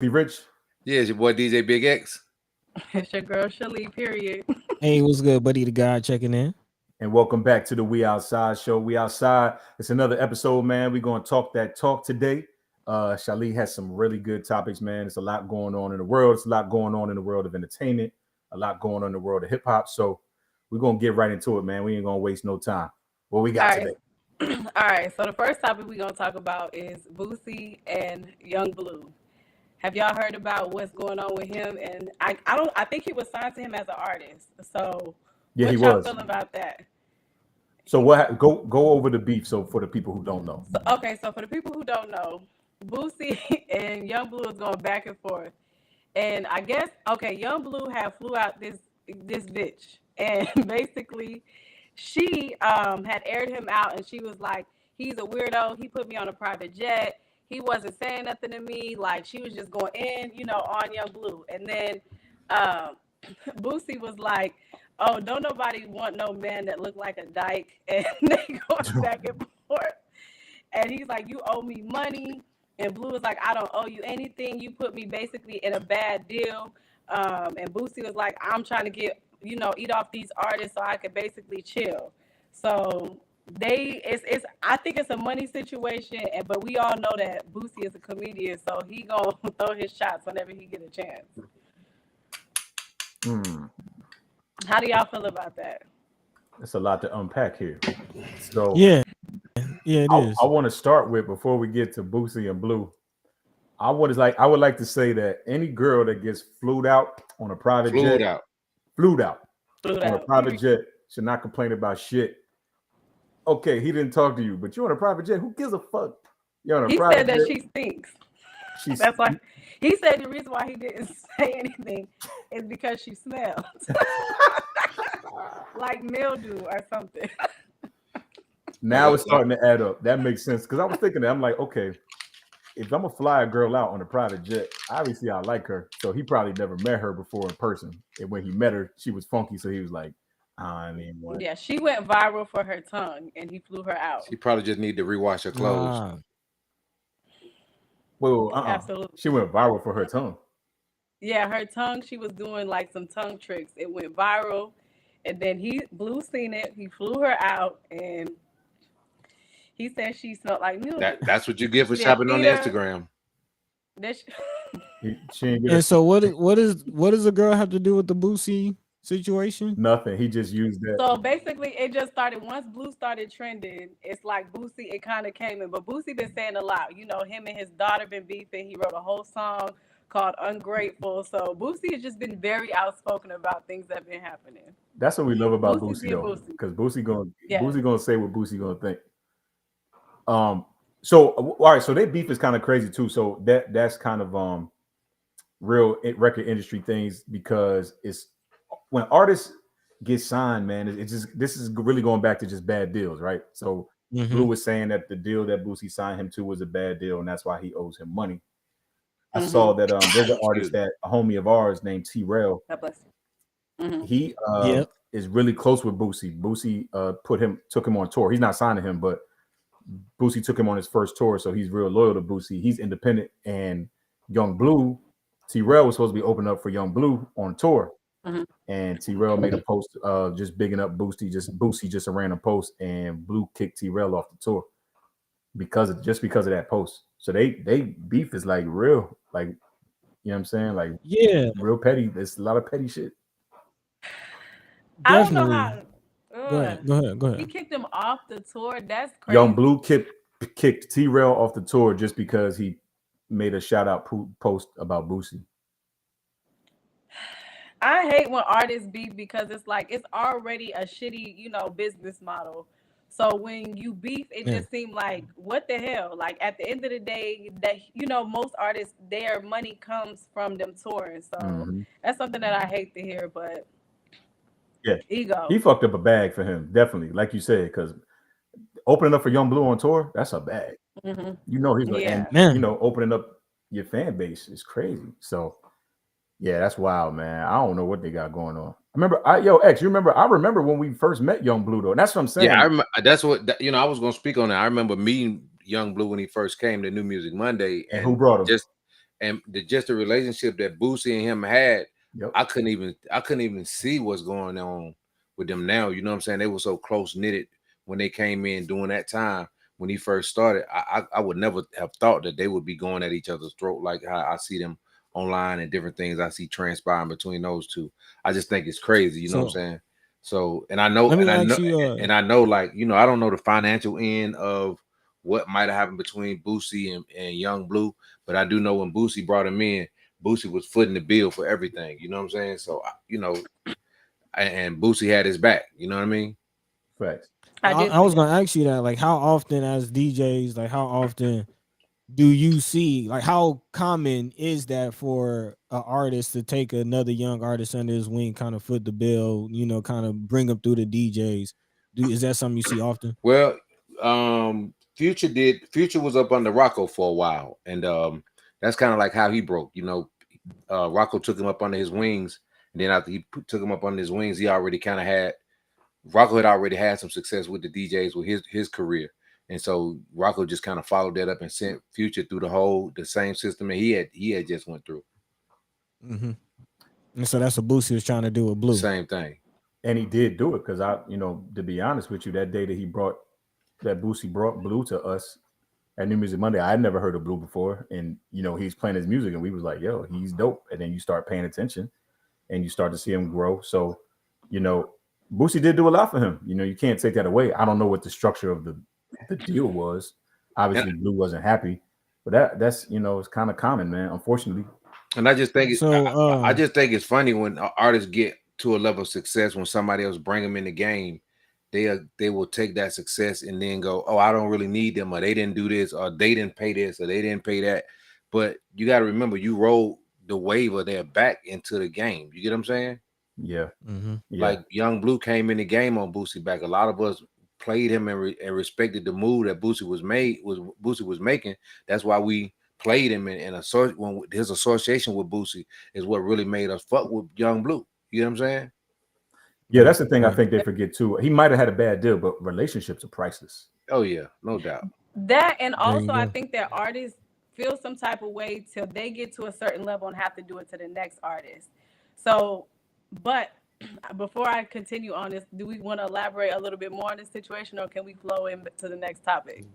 Be Rich. Yeah, it's your boy DJ Big X. It's your girl Shelly, period. Hey, what's good, buddy? The guy checking in. And welcome back to the We Outside show. We Outside. It's another episode, man. We're going to talk that talk today. Shali has some really good topics, man. There's a lot going on in the world. It's a lot going on in the world of entertainment, a lot going on in the world of hip hop. So we're going to get right into it, man. We ain't going to waste no time. What we got today? All right. So the first topic we're gonna talk about is Boosie and Young Blue. Have y'all heard about what's going on with him? And I think he was signed to him as an artist. So Yeah, what he y'all was. feeling about that? So what? Go over the beef. So for the people who don't know. So for the people who don't know, Boosie and Young Blue is going back and forth. And I guess Young Blue had flew out this bitch, and basically she had aired him out, and she was like, he's a weirdo. He put me on a private jet. He wasn't saying nothing to me. Like, she was just going in, on Young Blue. And then Boosie was like, oh, don't nobody want no man that look like a dyke. And they going back and forth. And he's like, you owe me money. And Blue was like, I don't owe you anything. You put me basically in a bad deal. And Boosie was like, I'm trying to get, eat off these artists so I could basically chill. So I think it's a money situation, but we all know that Boosie is a comedian, so he gonna throw his shots whenever he get a chance. How do y'all feel about that? It's a lot to unpack here. So Yeah, it is. I want to start with, before we get to Boosie and Blue, I would like to say that any girl that gets flew out on a private jet, flew out on a private jet, should not complain about shit. Okay, he didn't talk to you, but you're on a private jet. Who gives a fuck? You're on a private jet. He said that she stinks. That's why he said the reason why he didn't say anything is because she smells like mildew or something. Now it's starting to add up. That makes sense, because I was thinking that, I'm like, okay, if I'm gonna fly a girl out on a private jet, obviously I like her. So he probably never met her before in person. And when he met her, she was funky. So he was like, I mean, what? Yeah, she went viral for her tongue, and he flew her out. She probably just need to rewash her clothes. Well, absolutely. She went viral for her tongue. Yeah, her tongue. She was doing like some tongue tricks. It went viral, and then Blue seen it. He flew her out, and he said she smelled like milk. That's what you get for shopping on Instagram. And so what does a girl have to do with the Boosie situation? Nothing. He just used that. So basically, it just started once Blue started trending. It's like Boosie, it kind of came in, but Boosie been saying a lot. Him and his daughter been beefing. He wrote a whole song called "Ungrateful." So Boosie has just been very outspoken about things that have been happening. That's what we love about Boosie though, because Boosie gonna say what Boosie gonna think. So all right, so their beef is kind of crazy too. So that's kind of real record industry things, because it's when artists get signed, man, it's just, this is really going back to just bad deals, right? So Blue was saying that the deal that Boosie signed him to was a bad deal, and that's why he owes him money. I saw that there's an artist that a homie of ours named T-Rail. God bless you. He is really close with Boosie. Boosie took him on tour. He's not signing him, but Boosie took him on his first tour, so he's real loyal to Boosie. He's independent, and Young Blue, T-Rail was supposed to be opening up for Young Blue on tour. And T-Rail made a post just bigging up Boosie. Boosie just a random post, and Blue kicked T-Rail off the tour because of that post. So they beef is like real, like, you know what I'm saying? Like, yeah, real petty. There's a lot of petty shit. I don't know how. Go ahead. He kicked him off the tour. That's crazy. Young Blue kicked T-Rail off the tour just because he made a shout out post about Boosie. I hate when artists beef, because it's like it's already a shitty, business model. So when you beef, it just seemed like, what the hell? Like, at the end of the day, that most artists, their money comes from them touring. So that's something that I hate to hear. But ego. He fucked up a bag for him, definitely, like you said, because opening up for Young Blue on tour, that's a bag. He's and opening up your fan base is crazy. So. Yeah, that's wild, man. I don't know what they got going on. I remember, I remember when we first met Young Blue, though. And that's what I'm saying. Yeah, that's what, I was going to speak on that. I remember meeting Young Blue when he first came to New Music Monday. And who brought him? and just the relationship that Boosie and him had, Yep. I couldn't even see what's going on with them now. You know what I'm saying? They were so close knitted when they came in during that time when he first started. I would never have thought that they would be going at each other's throat like how I see them online and different things I see transpiring between those two. I just think it's crazy. You know what I'm saying? So, and I know, let me and I ask know, you, and I know, like, you know, I don't know the financial end of what might have happened between Boosie and Young Blue, but I do know when Boosie brought him in, Boosie was footing the bill for everything. You know what I'm saying? So, you know, and Boosie had his back. You know what I mean? Facts. I do I see was that. gonna ask you that, like, how often as DJs, like, how often do you see, like, how common is that for an artist to take another young artist under his wing, kind of foot the bill, you know, kind of bring them through the DJs? Is that something you see often? Well, Future was up under Rocco for a while, and that's kind of like how he broke. You know, Rocco took him up under his wings, and then after he took him up under his wings, he already kind of had Rocco had already had some success with the DJs with his career, and so Rocco just kind of followed that up and sent Future through the same system that he had just went through. Mm-hmm. And so that's what Boosie was trying to do with The Blue. same thing. And he did do it because to be honest with you, that day that Boosie brought Blue to us at New Music Monday, I had never heard of Blue before. And, he's playing his music and we was like, yo, he's dope. And then you start paying attention and you start to see him grow. So, Boosie did do a lot for him. You can't take that away. I don't know what the structure of the deal was. Obviously, Blue wasn't happy, but that's it's kind of common, man. Unfortunately. And I just think I So just think it's funny when artists get to a level of success when somebody else bring them in the game, they will take that success and then go, oh, I don't really need them, or they didn't do this, or they didn't pay this, or they didn't pay that. But you got to remember, you rolled the wave of their back into the game. You get what I'm saying? Yeah. mm-hmm. Yeah. Like Young Blue came in the game on Boosie back. A lot of us played him and respected the move that Boosie was making. That's why we played him in when his association with Boosie is what really made us fuck with Young Blue. You know what I'm saying? Yeah, that's the thing I Right. think they forget too. He might have had a bad deal, but relationships are priceless. Oh yeah, no doubt. That, and There you also I go. think that artists feel some type of way till they get to a certain level and have to do it to the next artist. So, but before I continue on this, do we want to elaborate a little bit more on this situation, or can we flow into the next topic?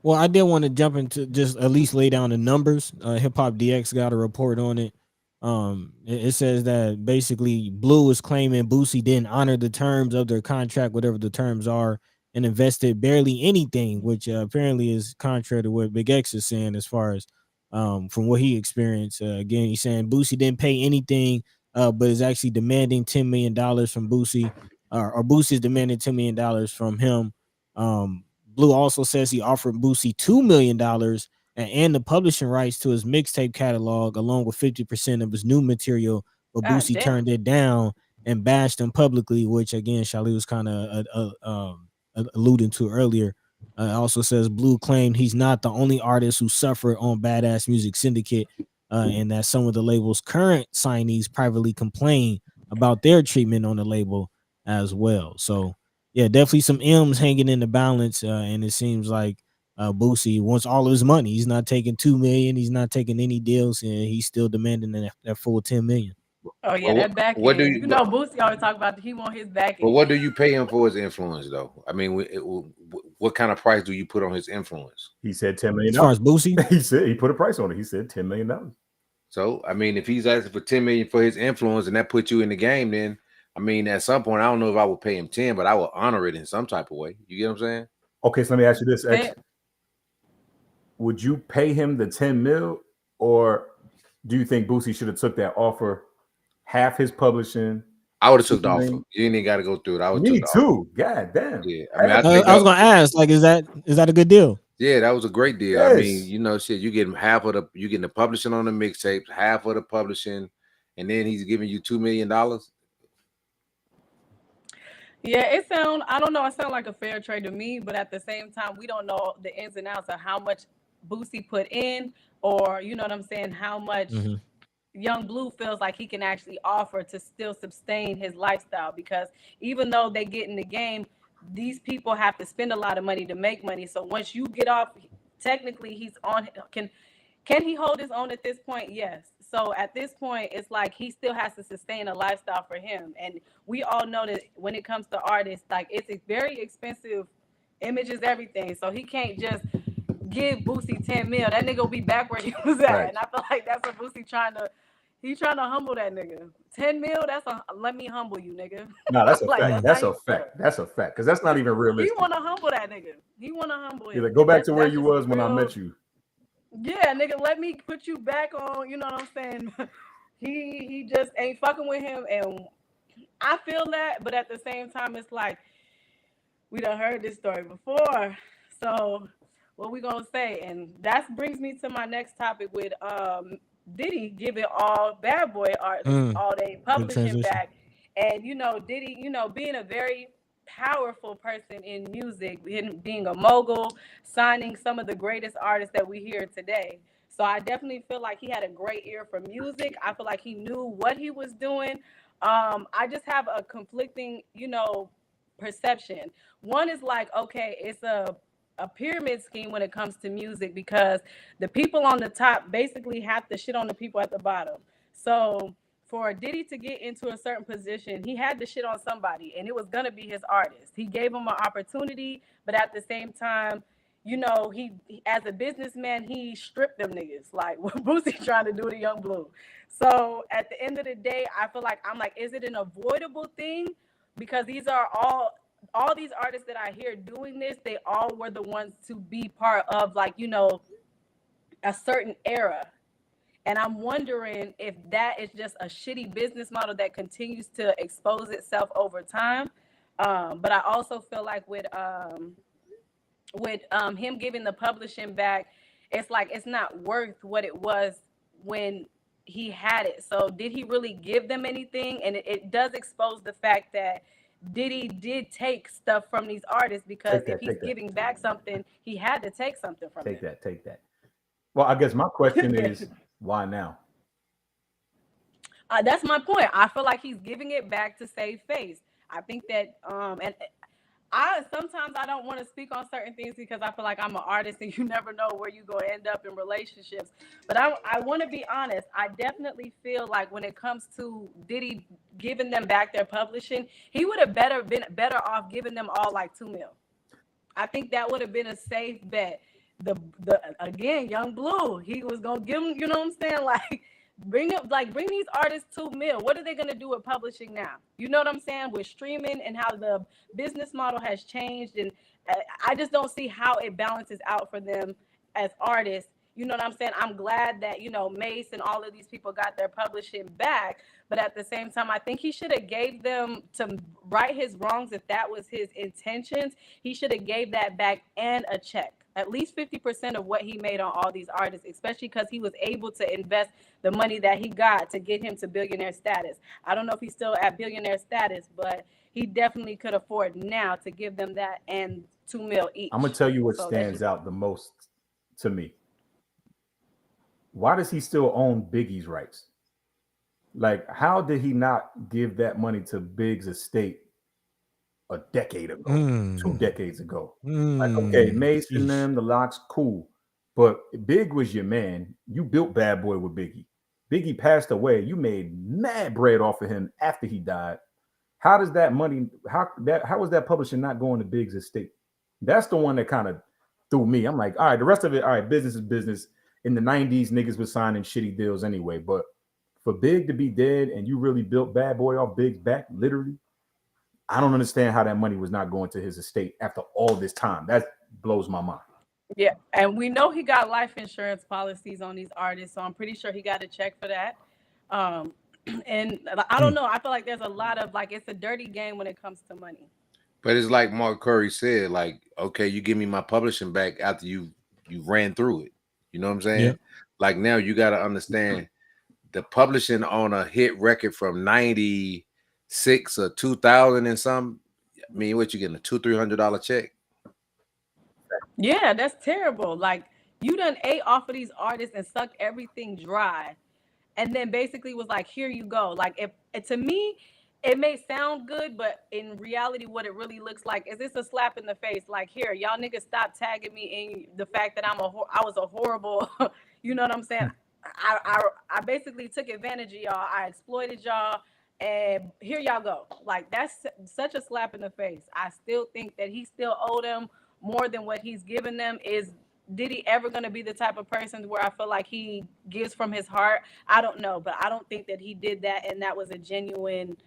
Well, I did want to jump into just at least lay down the numbers. Hip Hop DX got a report on it. It says that basically Blue is claiming Boosie didn't honor the terms of their contract, whatever the terms are, and invested barely anything, which apparently is contrary to what Big X is saying as far as from what he experienced. Again, he's saying Boosie didn't pay anything, but is actually demanding $10 million from Boosie, or Boosie is demanding $10 million from him. Blue also says he offered Boosie $2 million and the publishing rights to his mixtape catalog, along with 50% of his new material, but God Boosie damn. turned it down and bashed him publicly, which again, Shali was kind of alluding to earlier. Also says Blue claimed he's not the only artist who suffered on Badass Music Syndicate, and that some of the label's current signees privately complain about their treatment on the label as well. So, yeah, definitely some M's hanging in the balance, and it seems like Boosie wants all of his money. He's not taking $2 million. He's not taking any deals, and he's still demanding that full $10 million. Oh yeah, Well, that back what do end. you? You know, Boosie always talk about he want his back But end. what do you pay him for his influence, though? I mean, what kind of price do you put on his influence? He said $10 million. As far as Boosie, he put a price on it. He said $10 million. So, I mean, if he's asking for 10 million for his influence and that puts you in the game, then I mean, at some point, I don't know if I would pay him 10, but I would honor it in some type of way. You get what I'm saying? Okay, so let me ask you this, X. That- Would you pay him the 10 mil, or do you think Boosie should have took that offer, half his publishing? I would have took the 2 offer. million? You ain't even got to go through it. I would Me took the offer. too. God damn. Yeah, I mean, I I think was gonna ask, like, is that a good deal? yeah, that was a great deal. Yes. I mean, you know, shit, you getting you getting the publishing on the mixtapes, half of the publishing, and then he's giving you $2 million. Yeah, I don't know, it sounds like a fair trade to me, but at the same time, we don't know the ins and outs of how much Boosie put in, or you know what I'm saying, how much Young Blue feels like he can actually offer to still sustain his lifestyle. Because even though they get in the game, these people have to spend a lot of money to make money. So once you get off, technically he's on Can he hold his own at this point? Yes. So at this point, it's like he still has to sustain a lifestyle for him. And we all know that when it comes to artists, like it's a very expensive. Image is everything. So he can't just give Boosie 10 mil. That nigga will be back where he was at. Right. And I feel like that's what Boosie he's trying to humble that nigga. 10 mil, let me humble you, nigga. No, that's a Like, fact. That's a fact. That's a fact. Because that's not even He realistic. want to humble that nigga. He want to humble him. Like, go back to where That's you just was when I real- met you. Yeah, nigga, let me put you back on, you know what I'm saying? He just ain't fucking with him. And I feel that, but at the same time, it's like, we done heard this story before. So what we gonna say? And that brings me to my next topic with Diddy giving all bad boy artists all they publishing transition. back. And Diddy, being a very powerful person in music, being a mogul, signing some of the greatest artists that we hear today. So I definitely feel like he had a great ear for music. I feel like he knew what he was doing. I just have a conflicting, perception. One is like, okay, it's a pyramid scheme when it comes to music because the people on the top basically have to shit on the people at the bottom. So for Diddy to get into a certain position, he had to shit on somebody, and it was gonna be his artist. He gave him an opportunity, but at the same time, he as a businessman, he stripped them niggas like what Boosie trying to do to Young Blue. So at the end of the day, I feel like is it an avoidable thing? Because these are all these artists that I hear doing this, they all were the ones to be part of a certain era. And I'm wondering if that is just a shitty business model that continues to expose itself over time. But I also feel like with him giving the publishing back, it's like it's not worth what it was when he had it. So did he really give them anything? And it does expose the fact that Diddy did take stuff from these artists because if he's giving back something, he had to take something from them. Take that. Well, I guess my question is, why now? That's my point. I feel like he's giving it back to save face. I think that, and sometimes I don't want to speak on certain things because I feel like I'm an artist and you never know where you're going to end up in relationships. But I want to be honest. I definitely feel like when it comes to Diddy giving them back their publishing, he would have been better off giving them all like 2 mil. I think that would have been a safe bet. Again, Young Blue, he was gonna give them, you know what I'm saying? Like bring these artists 2 mil. What are they gonna do with publishing now? You know what I'm saying? With streaming and how the business model has changed, and I just don't see how it balances out for them as artists. You know what I'm saying? I'm glad that Mace and all of these people got their publishing back, but at the same time, I think he should have gave them to right his wrongs if that was his intentions. He should have gave that back and a check. At least 50% of what he made on all these artists, especially because he was able to invest the money that he got to get him to billionaire status. I don't know if he's still at billionaire status, but he definitely could afford now to give them that and 2 mil each. I'm going to tell you what stands out the most to me. Why does he still own Biggie's rights? Like, how did he not give that money to Big's estate a decade ago, 2 decades ago? Like, okay, Mace and them, the Locks, cool. But Big was your man. You built Bad Boy with Biggie. Biggie passed away. You made mad bread off of him after he died. How does that money, how was that publishing not going to Big's estate? That's the one that kind of threw me. I'm like, all right, the rest of it, all right, business is business. In the 90s, niggas was signing shitty deals anyway. But for Big to be dead and you really built Bad Boy off Big's back, literally, I don't understand how that money was not going to his estate after all this time. That blows my mind. Yeah, and we know he got life insurance policies on these artists, so I'm pretty sure he got a check for that. And I don't know. I feel like there's a lot of it's a dirty game when it comes to money. But it's like Mark Curry said, like, okay, you give me my publishing back after you ran through it. You know what I'm saying? Yeah. Like now you got to understand the publishing on a hit record from 96 or 2000 and some. I mean, what you getting a $200-300 check? Yeah, that's terrible. Like you done ate off of these artists and sucked everything dry, and then basically was like, "Here you go." Like if to me, it may sound good, but in reality, what it really looks like is it's a slap in the face. Like, here, y'all niggas stop tagging me in the fact that I was a horrible, You know what I'm saying? I basically took advantage of y'all. I exploited y'all, and here y'all go. Like that's such a slap in the face. I still think that he still owed them more than what he's given them. Is Diddy ever going to be the type of person where I feel like he gives from his heart? I don't know, but I don't think that he did that, and that was a genuine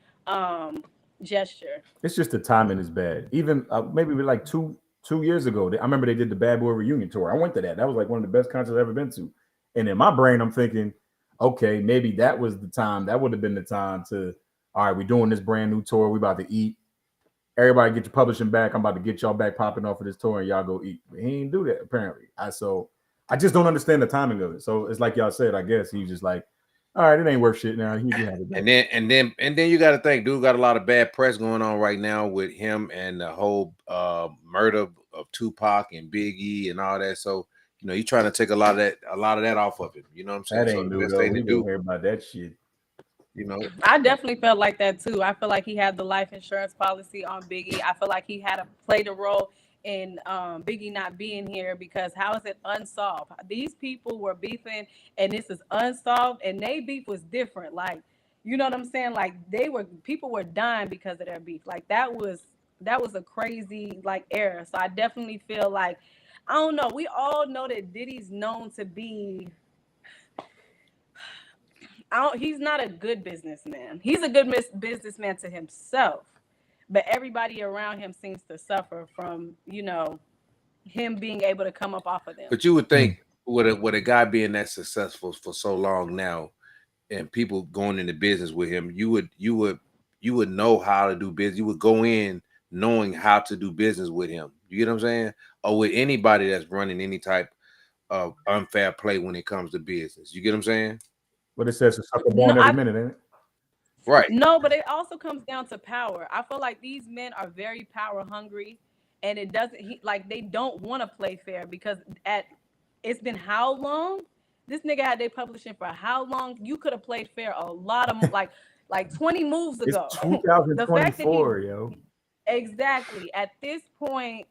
gesture. It's just the timing is bad. Even maybe like two years ago, I remember they did the Bad Boy reunion tour. I went to that. That was like one of the best concerts I've ever been to. And in my brain, I'm thinking, okay, maybe that was the time. That would have been the time to, all right, we're doing this brand new tour. We about to eat. Everybody get your publishing back. I'm about to get y'all back popping off of this tour, and y'all go eat. But he didn't do that apparently. I just don't understand the timing of it. So it's like y'all said. I guess he's just like, all right, it ain't worth shit now. You have it back. And then you got to think, dude got a lot of bad press going on right now with him and the whole murder of Tupac and Biggie and all that. So he's trying to take a lot of that off of him. You know what I'm saying? That ain't new though. We don't hear about that shit. I definitely felt like that too. I feel like he had the life insurance policy on Biggie. I feel like he had played a role in Biggie not being here, because how is it unsolved? These people were beefing and this is unsolved, and they beef was different. Like, you know what I'm saying? Like people were dying because of their beef. Like that was a crazy like era. So I definitely feel like, I don't know. We all know that Diddy's known to be, he's not a good businessman. He's a good businessman to himself, but everybody around him seems to suffer from, him being able to come up off of them. But you would think with a guy being that successful for so long now, and people going into business with him, you would know how to do business. You would go in knowing how to do business with him. You get what I'm saying? Or with anybody that's running any type of unfair play when it comes to business. You get what I'm saying? But it says a sucker born every minute, ain't it? Right. No, but it also comes down to power. I feel like these men are very power hungry, and it doesn't they don't want to play fair, because it's been how long? This nigga had they publishing for how long? You could have played fair a lot of like 20 moves ago. It's 2024, yo. Exactly. At this point,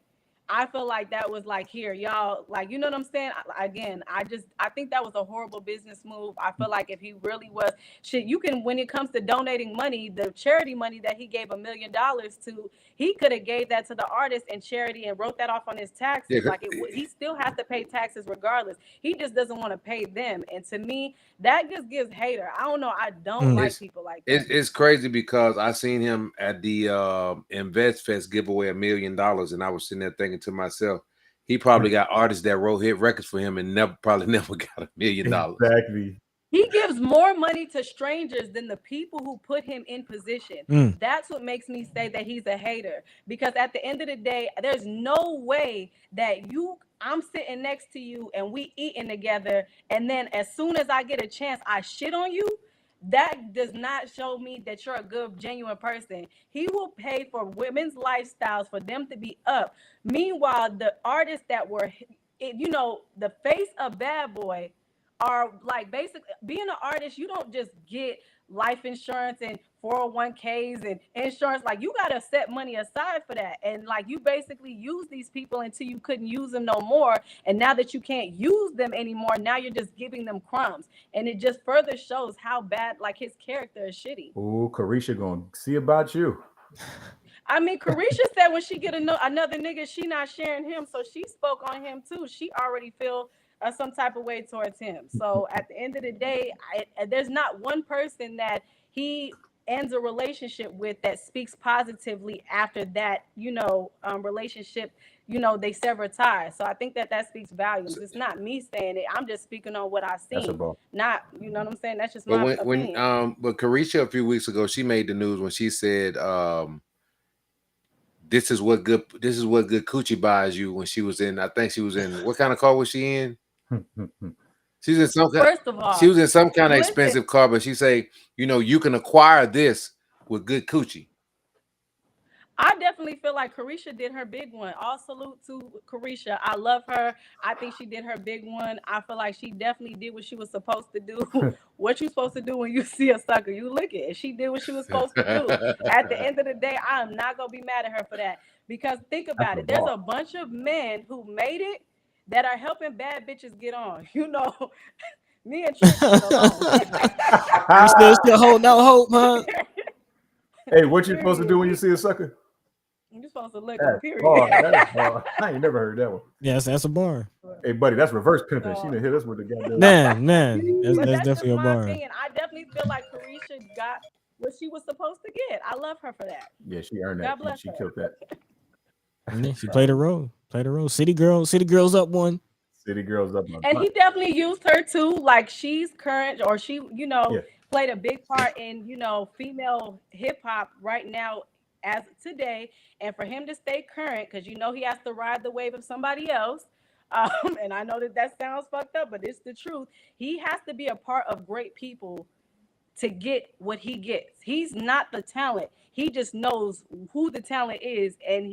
I feel like that was like, here, y'all, like, you know what I'm saying? Again, I think that was a horrible business move. I feel like if he really was, shit, you can, when it comes to donating money, the charity money that he gave $1 million to, he could have gave that to the artist and charity and wrote that off on his taxes. Yeah. He still has to pay taxes regardless. He just doesn't want to pay them. And to me, that just gives hater. I don't know. I don't like people like that. It's crazy, because I seen him at the Invest Fest give away $1 million, and I was sitting there thinking to myself, he probably got artists that wrote hit records for him and probably never got $1 million. Exactly. He gives more money to strangers than the people who put him in position. That's what makes me say that he's a hater, because at the end of the day, there's no way that I'm sitting next to you and we eating together, and then as soon as I get a chance, I shit on you. That does not show me that you're a good, genuine person. He will pay for women's lifestyles for them to be up. Meanwhile, the artists that were, the face of Bad Boy are like, basically being an artist, you don't just get life insurance and 401ks and insurance. Like, you gotta set money aside for that, and like, you basically use these people until you couldn't use them no more, and now that you can't use them anymore, now you're just giving them crumbs, and it just further shows how bad like his character is shitty. Oh, Carisha gonna see about you. I mean, Carisha said when she get another nigga, she not sharing him, so she spoke on him too. She already feel some type of way towards him. So at the end of the day, there's not one person that he ends a relationship with that speaks positively after that, relationship, they sever ties. So I think that speaks volumes. It's not me saying it. I'm just speaking on what I seen. Not, you know what I'm saying? That's just my opinion. But Carisha a few weeks ago, she made the news when she said, this is what good coochie buys you, when she was in, I think she was in, what kind of car was she in? She's in some kind, First of all, she was in some kind of expensive car, but she say, you can acquire this with good coochie. I definitely feel like Carisha did her big one. All salute to Carisha. I love her. I think she did her big one. I feel like she definitely did what she was supposed to do. What you supposed to do when you see a sucker, you lick it. And she did what she was supposed to do. At the end of the day, I'm not going to be mad at her for that. Because think about it. There's a bunch of men who made it that are helping bad bitches get on. You know, me and Trick get along. You still holding out hope, huh? Hey, what you supposed to do Period. when you see a sucker? You're supposed to lick them. That's Period. hard. That is hard. I ain't never heard that one. Yes, that's a bar. Hey, buddy, that's reverse pimping. She So, done hit us with the goddamn. Man, that's but that's that's just definitely a my bar. opinion. I definitely feel like Carisha got what she was supposed to get. I love her for that. Yeah, she earned that. God bless She her. killed that. Yeah, she played a role. City girls up one. City girls up. And he definitely used her too. Like she's current, or she, Yeah. played a big part in, female hip hop right now as today. And for him to stay current, because he has to ride the wave of somebody else. And I know that sounds fucked up, but it's the truth. He has to be a part of great people to get what he gets. He's not the talent. He just knows who the talent is, and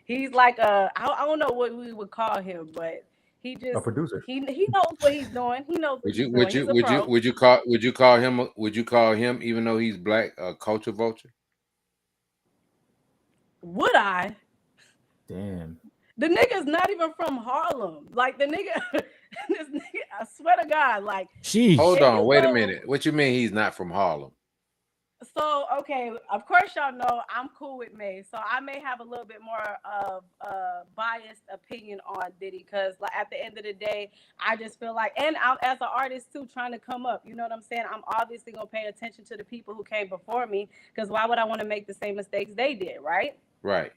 he's like I don't know what we would call him, but he A just producer. he knows what he's doing. He knows what Would he's you doing. would you He's a would pro. you would you call him even though he's black a culture vulture? Would I? Damn. The nigga's not even from Harlem. Like the nigga, this nigga, I swear to God, like Sheesh. Hold if on, you wait a go- minute. What you mean he's not from Harlem? So okay, of course y'all know I'm cool with May, so I may have a little bit more of a biased opinion on Diddy, because like at the end of the day, I just feel like, and I'm as an artist too, trying to come up. You know what I'm saying? I'm obviously gonna pay attention to the people who came before me, because why would I want to make the same mistakes they did, right? Right.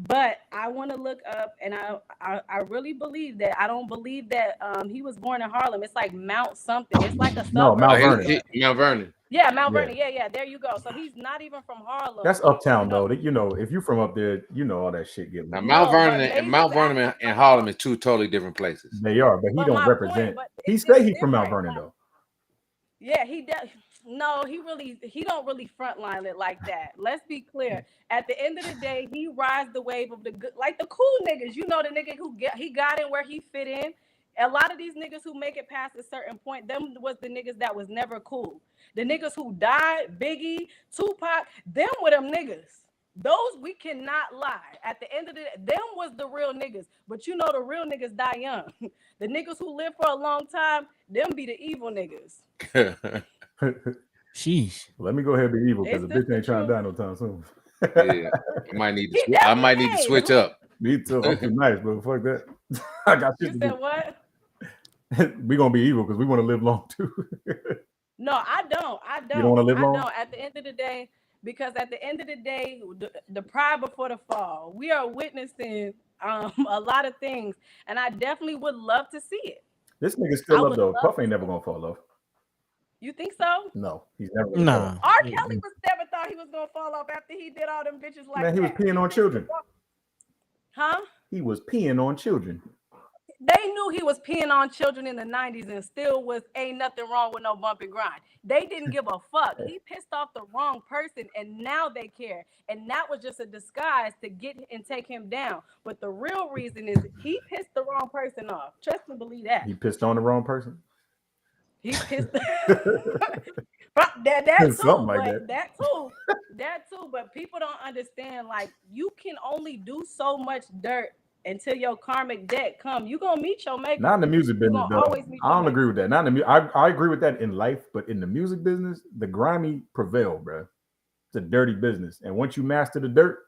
But I want to look up, and I really believe that. I don't believe that he was born in Harlem. It's like Mount something. It's like a suburb. No, Mount Vernon. Mount Vernon. Yeah, Mount Yeah. Vernon. Yeah. There you go. So he's not even from Harlem. That's uptown though. If you from up there, all that shit get. Now No, Mount but Vernon and Maze Mount is Vernon actually and from Harlem is two totally different places. They are, but he But don't my represent. point, but He it's say he from Mount different. Vernon though. Yeah, he does. No, he don't really frontline it like that. Let's be clear. At the end of the day, he rides the wave of the good, like the cool niggas. You know, the nigga he got in where he fit in. A lot of these niggas who make it past a certain point, them was the niggas that was never cool. The niggas who died, Biggie, Tupac, them were them niggas. Those we cannot lie. At the end of the day, them was the real niggas. But you know the real niggas die young. The niggas who live for a long time, them be the evil niggas. Sheesh. Let me go ahead and be evil, because It's the just bitch ain't the trying to truth. die no time soon. Yeah. I might need He to definitely switch ain't. up. Me too. I'm too nice, but fuck that. I got shit You to said what? do. We gonna be evil because we want to live long too. No, I don't. You don't want to live I long? don't. At the end of the day, because at the end of the day, the pride before the fall, we are witnessing a lot of things, and I definitely would love to see it. This nigga I still up would though. love Puff to ain't see never it. gonna fall off. You think so? No, he's never gonna fall Nah. off. R. Kelly was never thought he was gonna fall off after he did all them bitches like Man, he was that. peeing on children. Huh? He was peeing on children. They knew he was peeing on children in the 90s and still ain't nothing wrong with no bump and grind. They didn't give a fuck. He pissed off the wrong person and now they care. And that was just a disguise to get and take him down. But the real reason is he pissed the wrong person off. Trust and believe that. He pissed on the wrong person. He pissed that too, Something like but that. that too. But people don't understand, like, you can only do so much dirt until your karmic debt come. You gonna meet your maker. Not in the music You business gonna though. always meet I your don't maker. agree with that. Not in the I agree with that in life, but in the music business, the grimy prevail, bro. It's a dirty business, and once you master the dirt,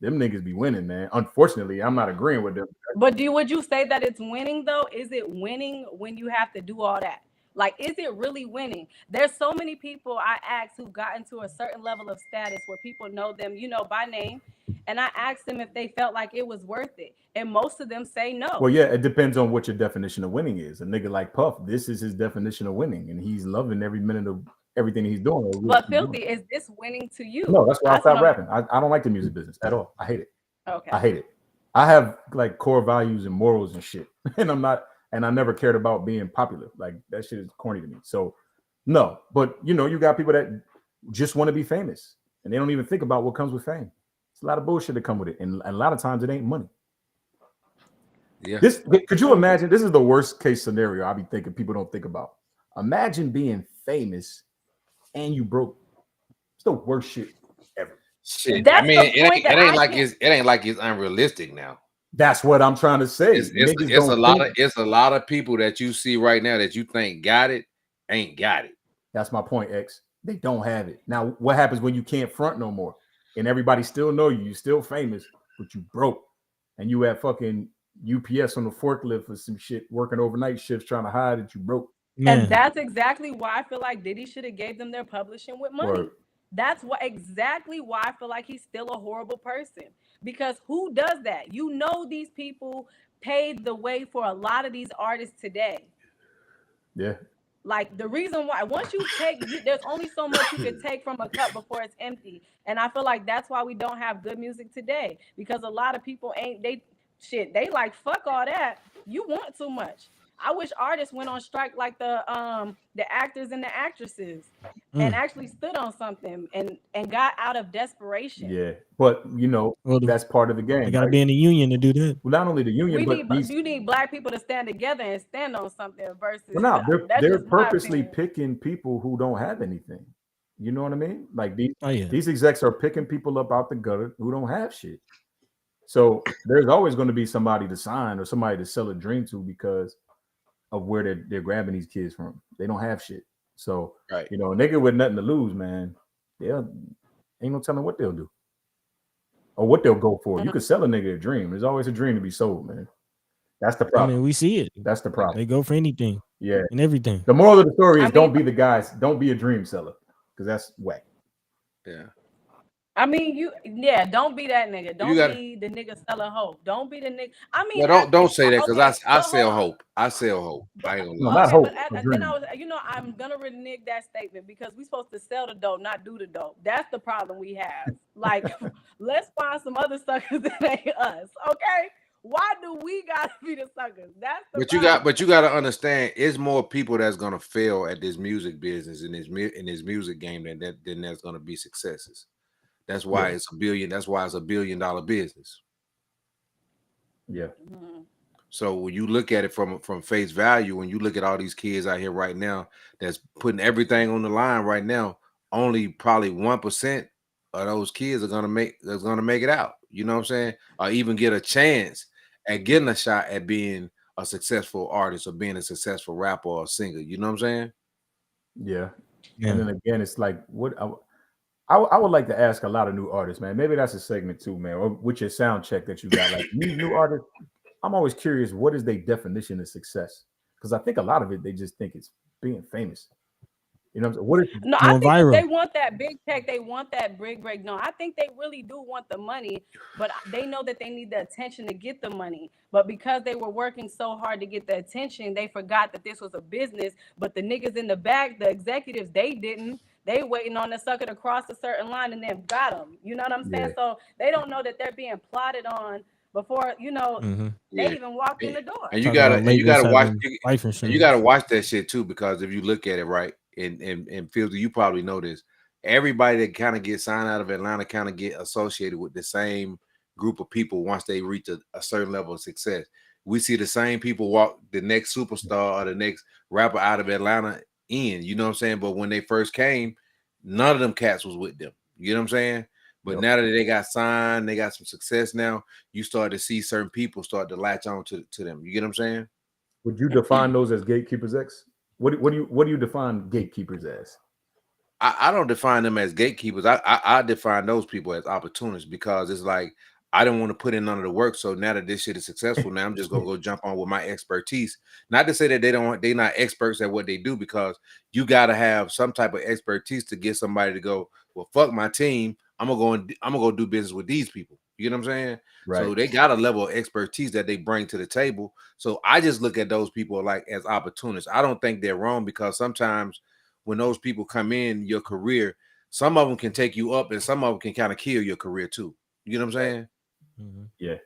them niggas be winning, man. Unfortunately, I'm not agreeing with them. But would you say that it's winning though? Is it winning when you have to do all that? Like, is it really winning? There's so many people I asked who got into a certain level of status where people know them, by name. And I asked them if they felt like it was worth it. And most of them say no. Well, yeah, it depends on what your definition of winning is. A nigga like Puff, this is his definition of winning, and he's loving every minute of everything he's doing. But Filthy, is this winning to you? No, that's why I stopped what rapping. I don't like the music business at all. I hate it. Okay. I hate it. I have like core values and morals and shit, and I never cared about being popular. Like, that shit is corny to me. So no, but you got people that just want to be famous and they don't even think about what comes with fame. It's a lot of bullshit that come with it, and a lot of times it ain't money. Yeah. Could you imagine? This is the worst case scenario I be thinking people don't think about. Imagine being famous and you broke. It's the worst shit ever. Shit. That's I mean, the point it that ain't like it's unrealistic now. That's what I'm trying to say. It's a lot of people that you see right now that you think got it, ain't got it. That's my point, X. They don't have it. Now, what happens when you can't front no more? And everybody still know you, you're still famous, but you broke. And you at fucking UPS on the forklift for some shit, working overnight shifts trying to hide that you broke. Man. And that's exactly why I feel like Diddy should have gave them their publishing with money. Word. That's exactly why I feel like he's still a horrible person. Because who does that? You know, these people paved the way for a lot of these artists today. Yeah. Like the reason why, once you take, there's only so much you can take from a cup before it's empty. And I feel like that's why we don't have good music today. Because a lot of people they like, fuck all that. You want too much. I wish artists went on strike like the actors and the actresses and actually stood on something and got out of desperation. Yeah, but that's part of the game. You got to be in the union to do that. Well, not only the union, you need black people to stand together and stand on something versus. Well, no, they're purposely picking people who don't have anything. You know what I mean? Like these execs are picking people up out the gutter who don't have shit. So there's always going to be somebody to sign or somebody to sell a dream to because of where they're grabbing these kids from. They don't have shit. So, a nigga with nothing to lose, man, ain't no telling what they'll do or what they'll go for. You could sell a nigga a dream. There's always a dream to be sold, man. That's the problem. I mean, we see it. That's the problem. They go for anything. Yeah. And everything. The moral of the story is don't be the guys. Don't be a dream seller because that's whack. Yeah. I mean, don't be that nigga. Don't be the nigga selling hope. Don't be the nigga. I mean, don't say that because I sell hope. I sell hope. I ain't gonna not hope. Then I'm gonna renege that statement because we're supposed to sell the dope, not do the dope. That's the problem we have. Like, let's find some other suckers that ain't us. Okay. Why do we gotta be the suckers? That's the problem. But you gotta understand, it's more people that's gonna fail at this music business in this music game than that's gonna be successes. That's why it's $1 billion. That's why it's $1 billion business. Yeah. Mm-hmm. So when you look at it from face value, when you look at all these kids out here right now that's putting everything on the line right now, only probably 1% of those kids are gonna make it out. You know what I'm saying? Or even get a chance at getting a shot at being a successful artist or being a successful rapper or singer. You know what I'm saying? Yeah. And then again, it's like what I would like to ask a lot of new artists, man. Maybe that's a segment too, man. Or with your sound check that you got, like these new artists. I'm always curious, what is their definition of success? Because I think a lot of it, they just think it's being famous. You know what I'm saying? No, I think they want that big check. They want that big break. No, I think they really do want the money, but they know that they need the attention to get the money. But because they were working so hard to get the attention, they forgot that this was a business. But the niggas in the back, the executives, they didn't. They waiting on the sucker to cross a certain line and then got them. You know what I'm saying? So they don't know that they're being plotted on before, they even walk in the door. And you gotta watch that shit too, because if you look at it right, and Fielder, you probably know this. Everybody that kind of gets signed out of Atlanta kind of get associated with the same group of people once they reach a certain level of success. We see the same people walk the next superstar or the next rapper out of Atlanta in, you know what I'm saying? But when they first came, none of them cats was with them. You know what I'm saying? But now that they got signed, they got some success now, you start to see certain people start to latch on to them. You get what I'm saying? Would you define those as gatekeepers, X? What do you define gatekeepers as? I don't define them as gatekeepers. I define those people as opportunists, because it's like I don't want to put in none of the work. So now that this shit is successful, now I'm just gonna go jump on with my expertise. Not to say that they're not experts at what they do, because you gotta have some type of expertise to get somebody to go, well, fuck my team. I'm gonna go do business with these people. You know what I'm saying? Right. So they got a level of expertise that they bring to the table. So I just look at those people like as opportunists. I don't think they're wrong, because sometimes when those people come in your career, some of them can take you up and some of them can kind of kill your career too. You know what I'm saying? Mm-hmm. Yeah.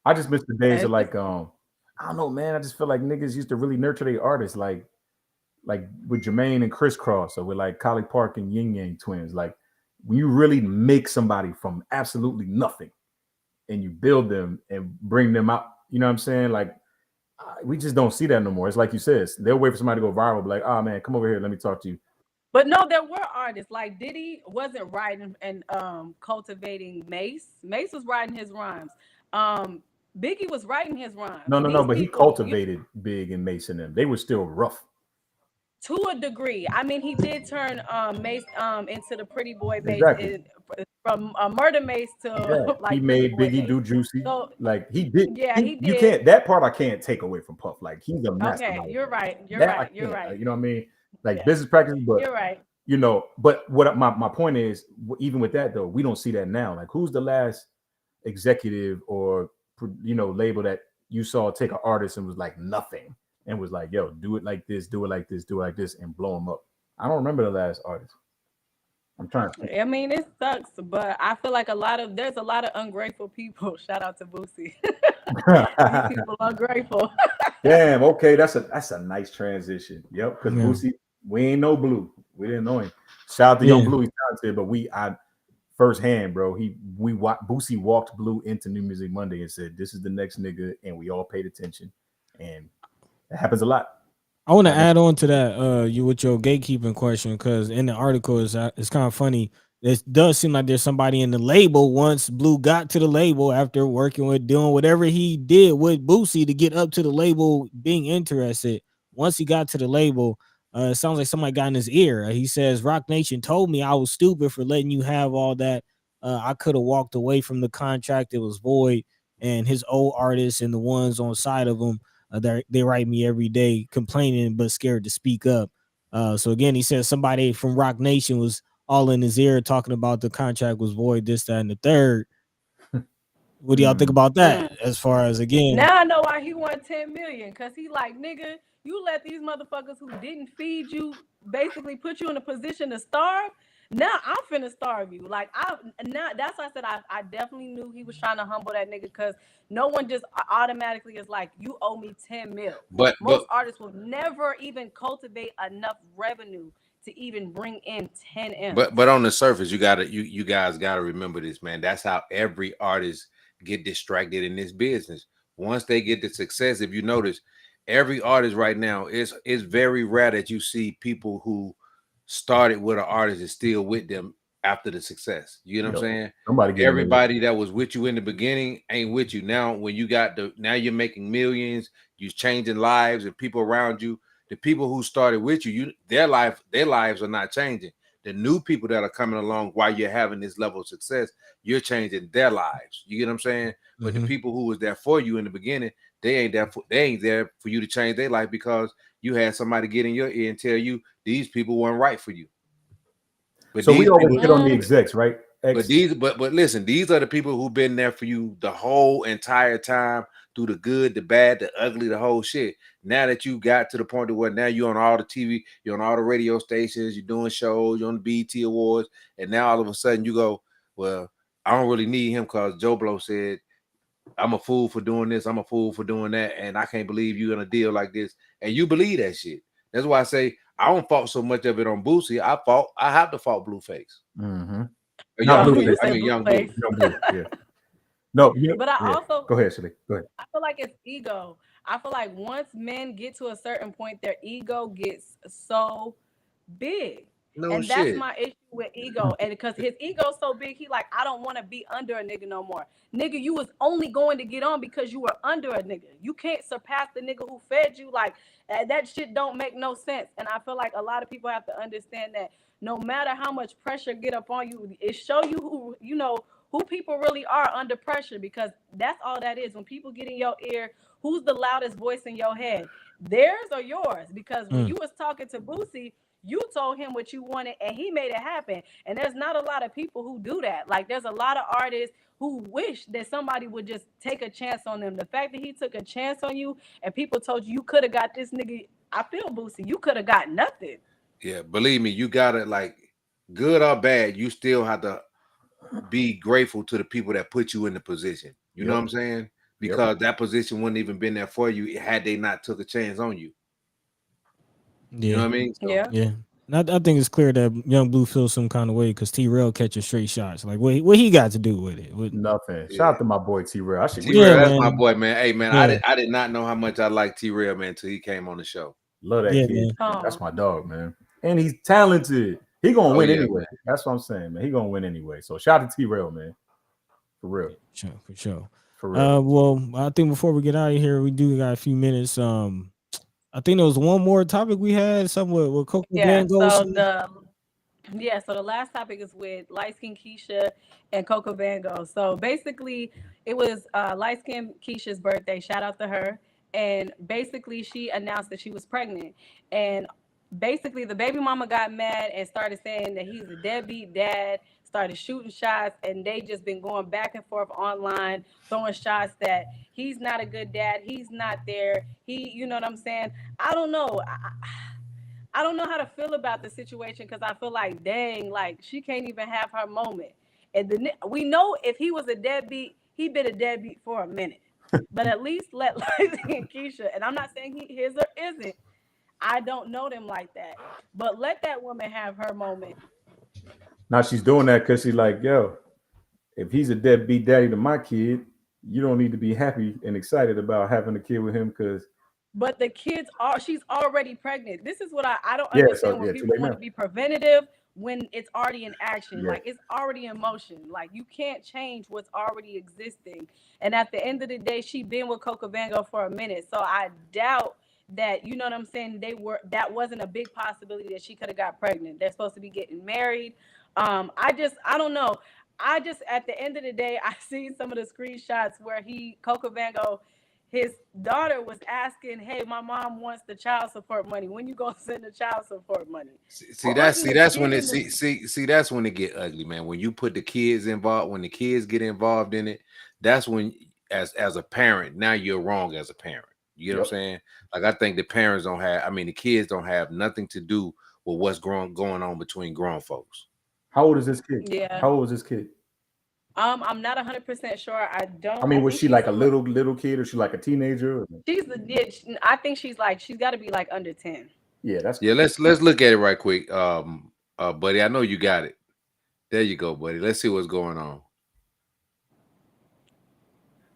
I just miss the days of like, I don't know, man. I just feel like niggas used to really nurture their artists, like with Jermaine and Criss Cross, or with like Collie Park and Yin Yang Twins. Like when you really make somebody from absolutely nothing and you build them and bring them out, you know what I'm saying? Like we just don't see that no more. It's like you said, they'll wait for somebody to go viral, be like, oh man, come over here, let me talk to you. But no, there were artists like Diddy wasn't writing and cultivating Mace. Mace was writing his rhymes. Biggie was writing his rhymes. No, These but he people, cultivated Big and Mason them. They were still rough. to a degree. I mean, he did turn Mace into the pretty boy Mace Exactly. from Murder Mace Yeah, to he like pretty made boy Biggie Mace. do Juicy. So Like he did. yeah, he You did. can't. That part I can't take away from Puff. Like he's a Okay, mastermind. you're right. You're That I right. You're can't. right. You know what I mean? Like Yeah, business practice, but you're right. But what my point is, even with that though, we don't see that now. Like who's the last executive or label that you saw take an artist and was like nothing and was like, yo, do it like this, do it like this, do it like this, and blow them up. I don't remember the last artist. I'm trying to think. I mean, it sucks, but I feel like there's a lot of ungrateful people. Shout out to Boosie. These people ungrateful. Damn. Okay, that's a nice transition. Yep. Because Yeah. Boosie, we ain't know Blue. We didn't know him. Shout out to Young Blue. He's talented, but I firsthand, bro. Boosie walked Blue into New Music Monday and said, "This is the next nigga," and we all paid attention. And it happens a lot. I want to add on to that, you with your gatekeeping question, because in the article it's kind of funny. It does seem like there's somebody in the label once Blue got to the label after working with doing whatever he did with Boosie to get up to the label, being interested. Once he got to the label, it sounds like somebody got in his ear. He says, "Rock Nation told me I was stupid for letting you have all that. I could have walked away from the contract. It was void." And his old artists and the ones on side of him, they write me every day complaining but scared to speak up. So again, he says somebody from Rock Nation was all in his ear talking about the contract was void, this, that, and the third. What do y'all think about that? As far as again, now I know why he won 10 million, because he like, nigga, you let these motherfuckers who didn't feed you basically put you in a position to starve. Now I'm finna starve you. Like that's why I said I definitely knew he was trying to humble that nigga, because no one just automatically is like, you owe me 10 mil. But Most artists will never even cultivate enough revenue to even bring in 10 M. But on the surface, you guys gotta remember this, man. That's how every artist get distracted in this business. Once they get the success, if you notice, every artist right now it's very rare that you see people who started with an artist is still with them after the success. You know what I'm saying? Everybody that was with you in the beginning ain't with you now. When you got now you're making millions, you're changing lives and people around you. The people who started with you, their lives are not changing. The new people that are coming along while you're having this level of success, you're changing their lives. You get what I'm saying? But the people who was there for you in the beginning, they ain't there for you to change their life, because you had somebody get in your ear and tell you these people weren't right for you. But so we always get on the execs, right? But listen, these are the people who've been there for you the whole entire time, through the good, the bad, the ugly, the whole shit. Now that you got to the point where now you're on all the TV, you're on all the radio stations, you're doing shows, you're on the BET Awards, and now all of a sudden you go, well, I don't really need him because Joe Blow said I'm a fool for doing this, I'm a fool for doing that, and I can't believe you in a deal like this, and you believe that shit. That's why I say I don't fault so much of it on Boosie. I have to fault Blueface. Mm-hmm. Young Blue. I mean Young Blue. Young Blue. Yeah. No, but I also go ahead, Shelly. Go ahead. I feel like it's ego. I feel like once men get to a certain point, their ego gets so big. That's my issue with ego. And because his ego's so big, he like, I don't want to be under a nigga no more. Nigga, you was only going to get on because you were under a nigga. You can't surpass the nigga who fed you. Like, that shit don't make no sense. And I feel like a lot of people have to understand that no matter how much pressure get up on you, it show you who people really are under pressure, because that's all that is. When people get in your ear, who's the loudest voice in your head? Theirs or yours? Because when you was talking to Boosie, you told him what you wanted and he made it happen. And there's not a lot of people who do that. Like, there's a lot of artists who wish that somebody would just take a chance on them. The fact that he took a chance on you and people told you could have got this nigga, I feel Boosie, you could have got nothing. Yeah, believe me, you gotta, like, good or bad, you still have to be grateful to the people that put you in the position. You know what I'm saying? Because that position wouldn't even been there for you had they not took a chance on you. You know what I mean? So, yeah. I think it's clear that Young Blue feels some kind of way because T-Rail catches straight shots. Like, what he got to do with it? Nothing. Shout out to my boy T-Rail. T-Rail, that's my boy, man. Hey, man, I did not know how much I like T-Rail, man, until he came on the show. Love that kid. That's my dog, man. And he's talented. He gonna win anyway. Man. That's what I'm saying, man. He gonna win anyway. So shout out to T-Rail, man. For real. For sure. For real. Well, I think before we get out of here, we do got a few minutes. I think there was one more topic we had, something with Coco Yeah. Van So Gogh. the last topic is with light skin Keisha and Coco Van Gogh. So basically, it was light skin Keisha's birthday. Shout out to her. And basically, she announced that she was pregnant. And basically, the baby mama got mad and started saying that he's a deadbeat dad. Started shooting shots, and they just been going back and forth online, throwing shots that he's not a good dad. He's not there. You know what I'm saying? I don't know. I don't know how to feel about the situation because I feel like, dang, like she can't even have her moment. And we know if he was a deadbeat, he'd been a deadbeat for a minute. But at least let Keisha, and I'm not saying he is or isn't. I don't know them like that. But let that woman have her moment. Now she's doing that because she's like, yo, if he's a deadbeat daddy to my kid, you don't need to be happy and excited about having a kid with him because. But the she's already pregnant. This is what I don't Yeah, understand so, when too people late want now. to be preventative when it's already in action. Yeah. Like it's already in motion. Like you can't change what's already existing. And at the end of the day, she been with Coco Van Gogh for a minute. So I doubt that, you know what I'm saying, that wasn't a big possibility that she could have got pregnant. They're supposed to be getting married. I don't know. At the end of the day, I seen some of the screenshots where Coco Van Gogh, his daughter was asking, "Hey, my mom wants the child support money. When you gonna send the child support money?" That's when it get ugly, man. When you put the kids involved, when the kids get involved in it, that's when, as a parent, now you're wrong as a parent. You know what I'm saying? Like I think the the kids don't have nothing to do with what's going on between grown folks. How old is this kid? Yeah. How old is this kid? I'm not 100% sure. I mean, was she like a little kid, or she like a teenager? I think she's got to be like under 10. Yeah, that's Let's look at it right quick, buddy. I know you got it. There you go, buddy. Let's see what's going on.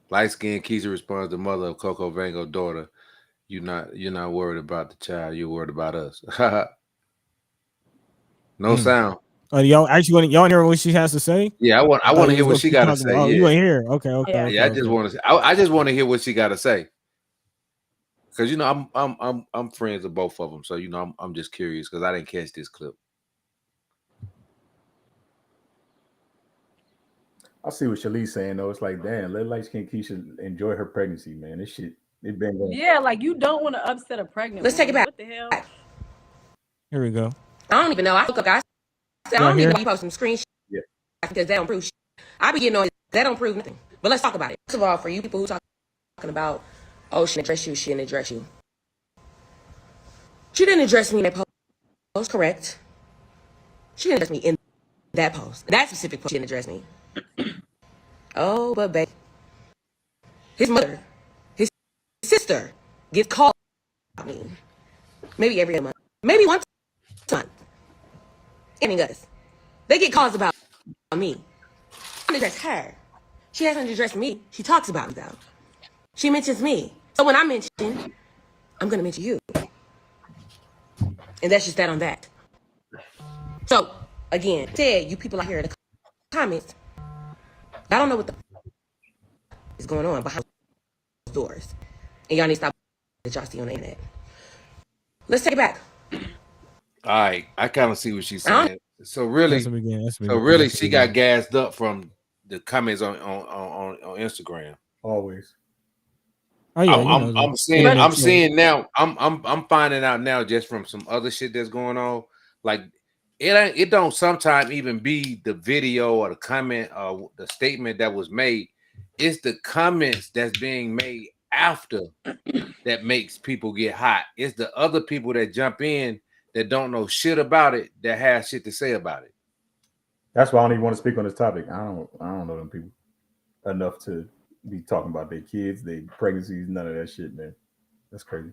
Light skinned Keisha responds, the mother of Coco Van Gogh's daughter. You're not worried about the child. You're worried about us. No sound. Y'all actually y'all hear what she has to say? Yeah, I want to hear what she got to say. Oh, yeah. you want to hear? Okay. Yeah, I just want to hear what she got to say. Because I'm friends with both of them, so I'm just curious because I didn't catch this clip. I see what Shali's saying though. It's like, damn, let light skin Keisha enjoy her pregnancy, man. This shit, it been going. Yeah, like you don't want to upset a pregnant. Let's take it back. What the hell? Here we go. I don't even know. I look up, guys. I don't even know you post some screenshots because that don't prove shit. I be getting on that don't prove nothing. But let's talk about it. First of all, for you people who talking about, oh, she didn't address you, she didn't address you. She didn't address me in that post, correct? She didn't address me in that post. That specific post, she didn't address me. Oh, but babe, his mother, his sister gets called about me. Maybe every month. Maybe once a month. I mean, guys, they get calls about me. I address her. She hasn't addressed me. She talks about me, though. She mentions me. So when I mention, I'm going to mention you. And that's just that on that. So, again, said you people out here in the comments, I don't know what the is going on behind those doors. And y'all need to stop that y'all see on the internet. Let's take it back. All right, I kind of see what she's saying. So really, she got gassed up from the comments on Instagram. Always. Oh, yeah, I'm seeing now. I'm finding out now just from some other shit that's going on. Like it don't sometimes even be the video or the comment or the statement that was made. It's the comments that's being made after that makes people get hot. It's the other people that jump in that don't know shit about it that has shit to say about it. That's why I don't even want to speak on this topic. I don't know them people enough to be talking about their kids, their pregnancies, none of that shit, man. That's crazy.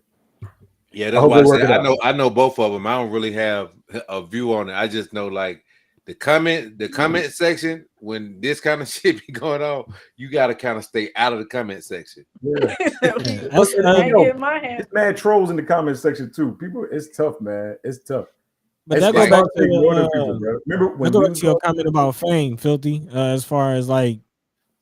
Yeah, that's why I said I know both of them. I don't really have a view on it. I just know like the comment section, when this kind of shit be going on, you got to kind of stay out of the comment section. Yeah. It's mad trolls in the comment section too. People, it's tough, man. It's tough. But that goes back to remember when you go to your comment about fame, Filthy, as far as like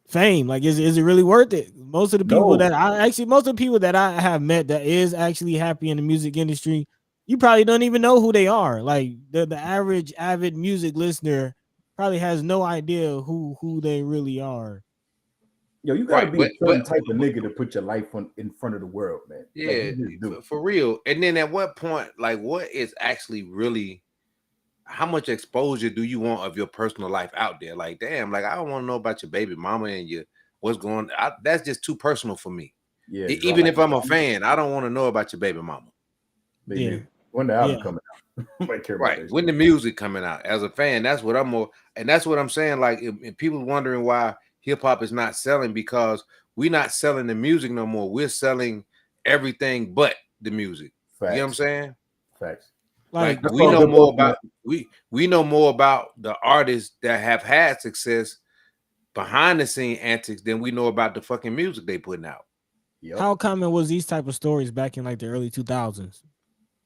fame. Like, is it really worth it? Most of the people No. that most of the people that I have met that is actually happy in the music industry, you probably don't even know who they are. Like the average avid music listener probably has no idea who they really are. Yo, you gotta Right, be a certain type of nigga to put your life in front of the world, man. Like yeah, you just do. for real. And then at what point, like, what is actually really? How much exposure do you want of your personal life out there? Like, damn, like I don't want to know about your baby mama and your what's going. That's just too personal for me. Yeah, Even if I'm a fan, I don't want to know about your baby mama. Yeah, when the album yeah. coming out, nobody care about Right. that When shit. the music coming out, as a fan, that's what I'm more, and that's what I'm saying. Like, if people wondering why hip hop is not selling, because we're not selling the music no more. We're selling everything but the music. You know what I'm Facts, saying? facts. Like, Like That's we all know good more post, man. about we know more about the artists that have had success behind the scene antics than we know about the fucking music they putting out. Yep. how common was these type of stories back in like the early 2000s?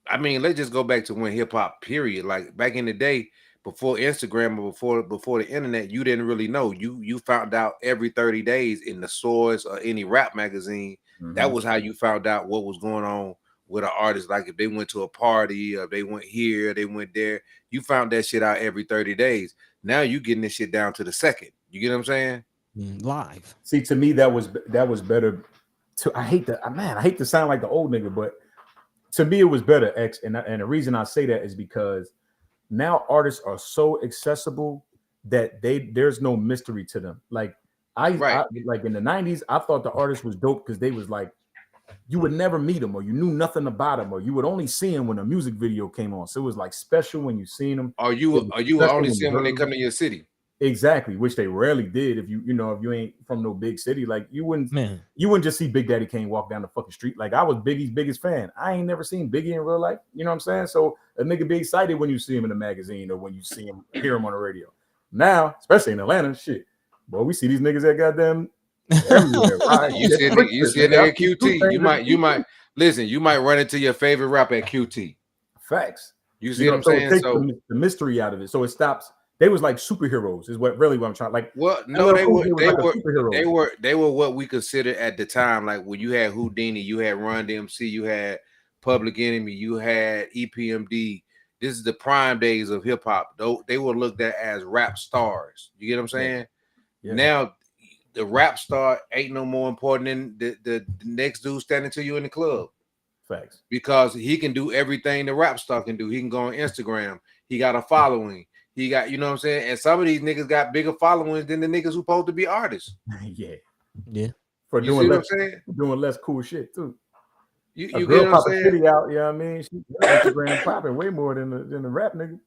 I mean, let's just go back to when hip hop, period. Like back in the day, before Instagram or before the internet, you didn't really know. You found out every 30 days in the source or any rap magazine. That Mm-hmm. was how you found out what was going on with an artist. Like if they went to a party or they went here, they went there. You found that shit out every 30 days. Now you getting this shit down to the second. You get what I'm saying? Live. See, to me, that was better. I hate that, man. I hate to sound like the old nigga, but to me, it was better. And the reason I say that is because now artists are so accessible that there's no mystery to them. Like Right. I like in the '90s, I thought the artist was dope because they was like you would never meet him or you knew nothing about him or you would only see him when a music video came on. So it was like special when you seen him. Or It you was or you will special only when see you them when heard they him. come to your city. Exactly, which they rarely did. If if you ain't from no big city, like Man, you wouldn't just see Big Daddy Kane walk down the fucking street. Like I was Biggie's biggest fan. I ain't never seen Biggie in real life. You know what I'm saying? So a nigga be excited when you see him in a magazine or when you see him hear him on the radio. Now, especially in Atlanta, shit. Boy, we see these niggas at goddamn everywhere, right? You see a nigga, you see a Nigga, I nigga see two QT. things at the You QT. might listen. You might run into your favorite rapper at QT. Facts. You You see what know, I'm so it saying? takes So, the mystery out of it. So it stops. They was like superheroes, is what I'm trying. Like well, no, LL Cool J was like a superhero. they were what we considered at the time. Like when you had Houdini, you had Run DMC, you had Public Enemy, you had EPMD. This is the prime days of hip hop. Though they were looked at as rap stars. You get what I'm Yeah, saying? yeah. Now the rap star ain't no more important than the next dude standing to you in the club. Facts. Because he can do everything the rap star can do. He can go on Instagram. He got a following. He got, you know what I'm saying? And some of these niggas got bigger followings than the niggas who supposed to be artists. Yeah. yeah. For You see what I'm less saying? doing less cool shit too. A You get girl what I'm popping saying? titty out, you know what I mean? She Instagram popping way more than the rap nigga.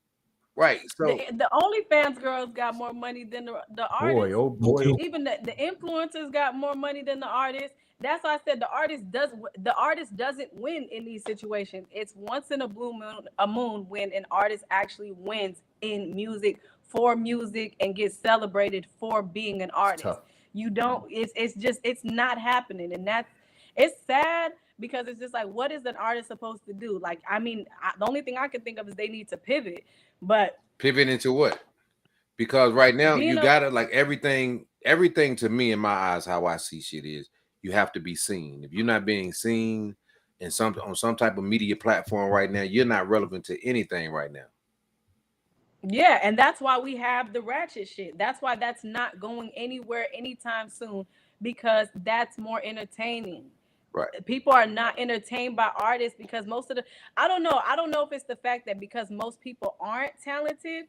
Right. So The OnlyFans girls got more money than the Boy, artists. oh boy, Okay. oh. Even the influencers got more money than the artists. That's why I said the artist doesn't win in these situations. It's once in a blue moon when an artist actually wins in music for music and gets celebrated for being an It's artist. tough. You don't. It's not happening, and it's sad because it's just like, what is an artist supposed to do? Like, I mean, the only thing I can think of is they need to pivot, but pivot into what? Because right now being you a gotta like everything to me in my eyes, how I see shit is you have to be seen. If you're not being seen in some on some type of media platform right now, you're not relevant to anything right now. Yeah, and that's why we have the ratchet shit. That's why that's not going anywhere anytime soon because that's more entertaining. Right. People are not entertained by artists because most of the I don't know if it's the fact that because most people aren't talented,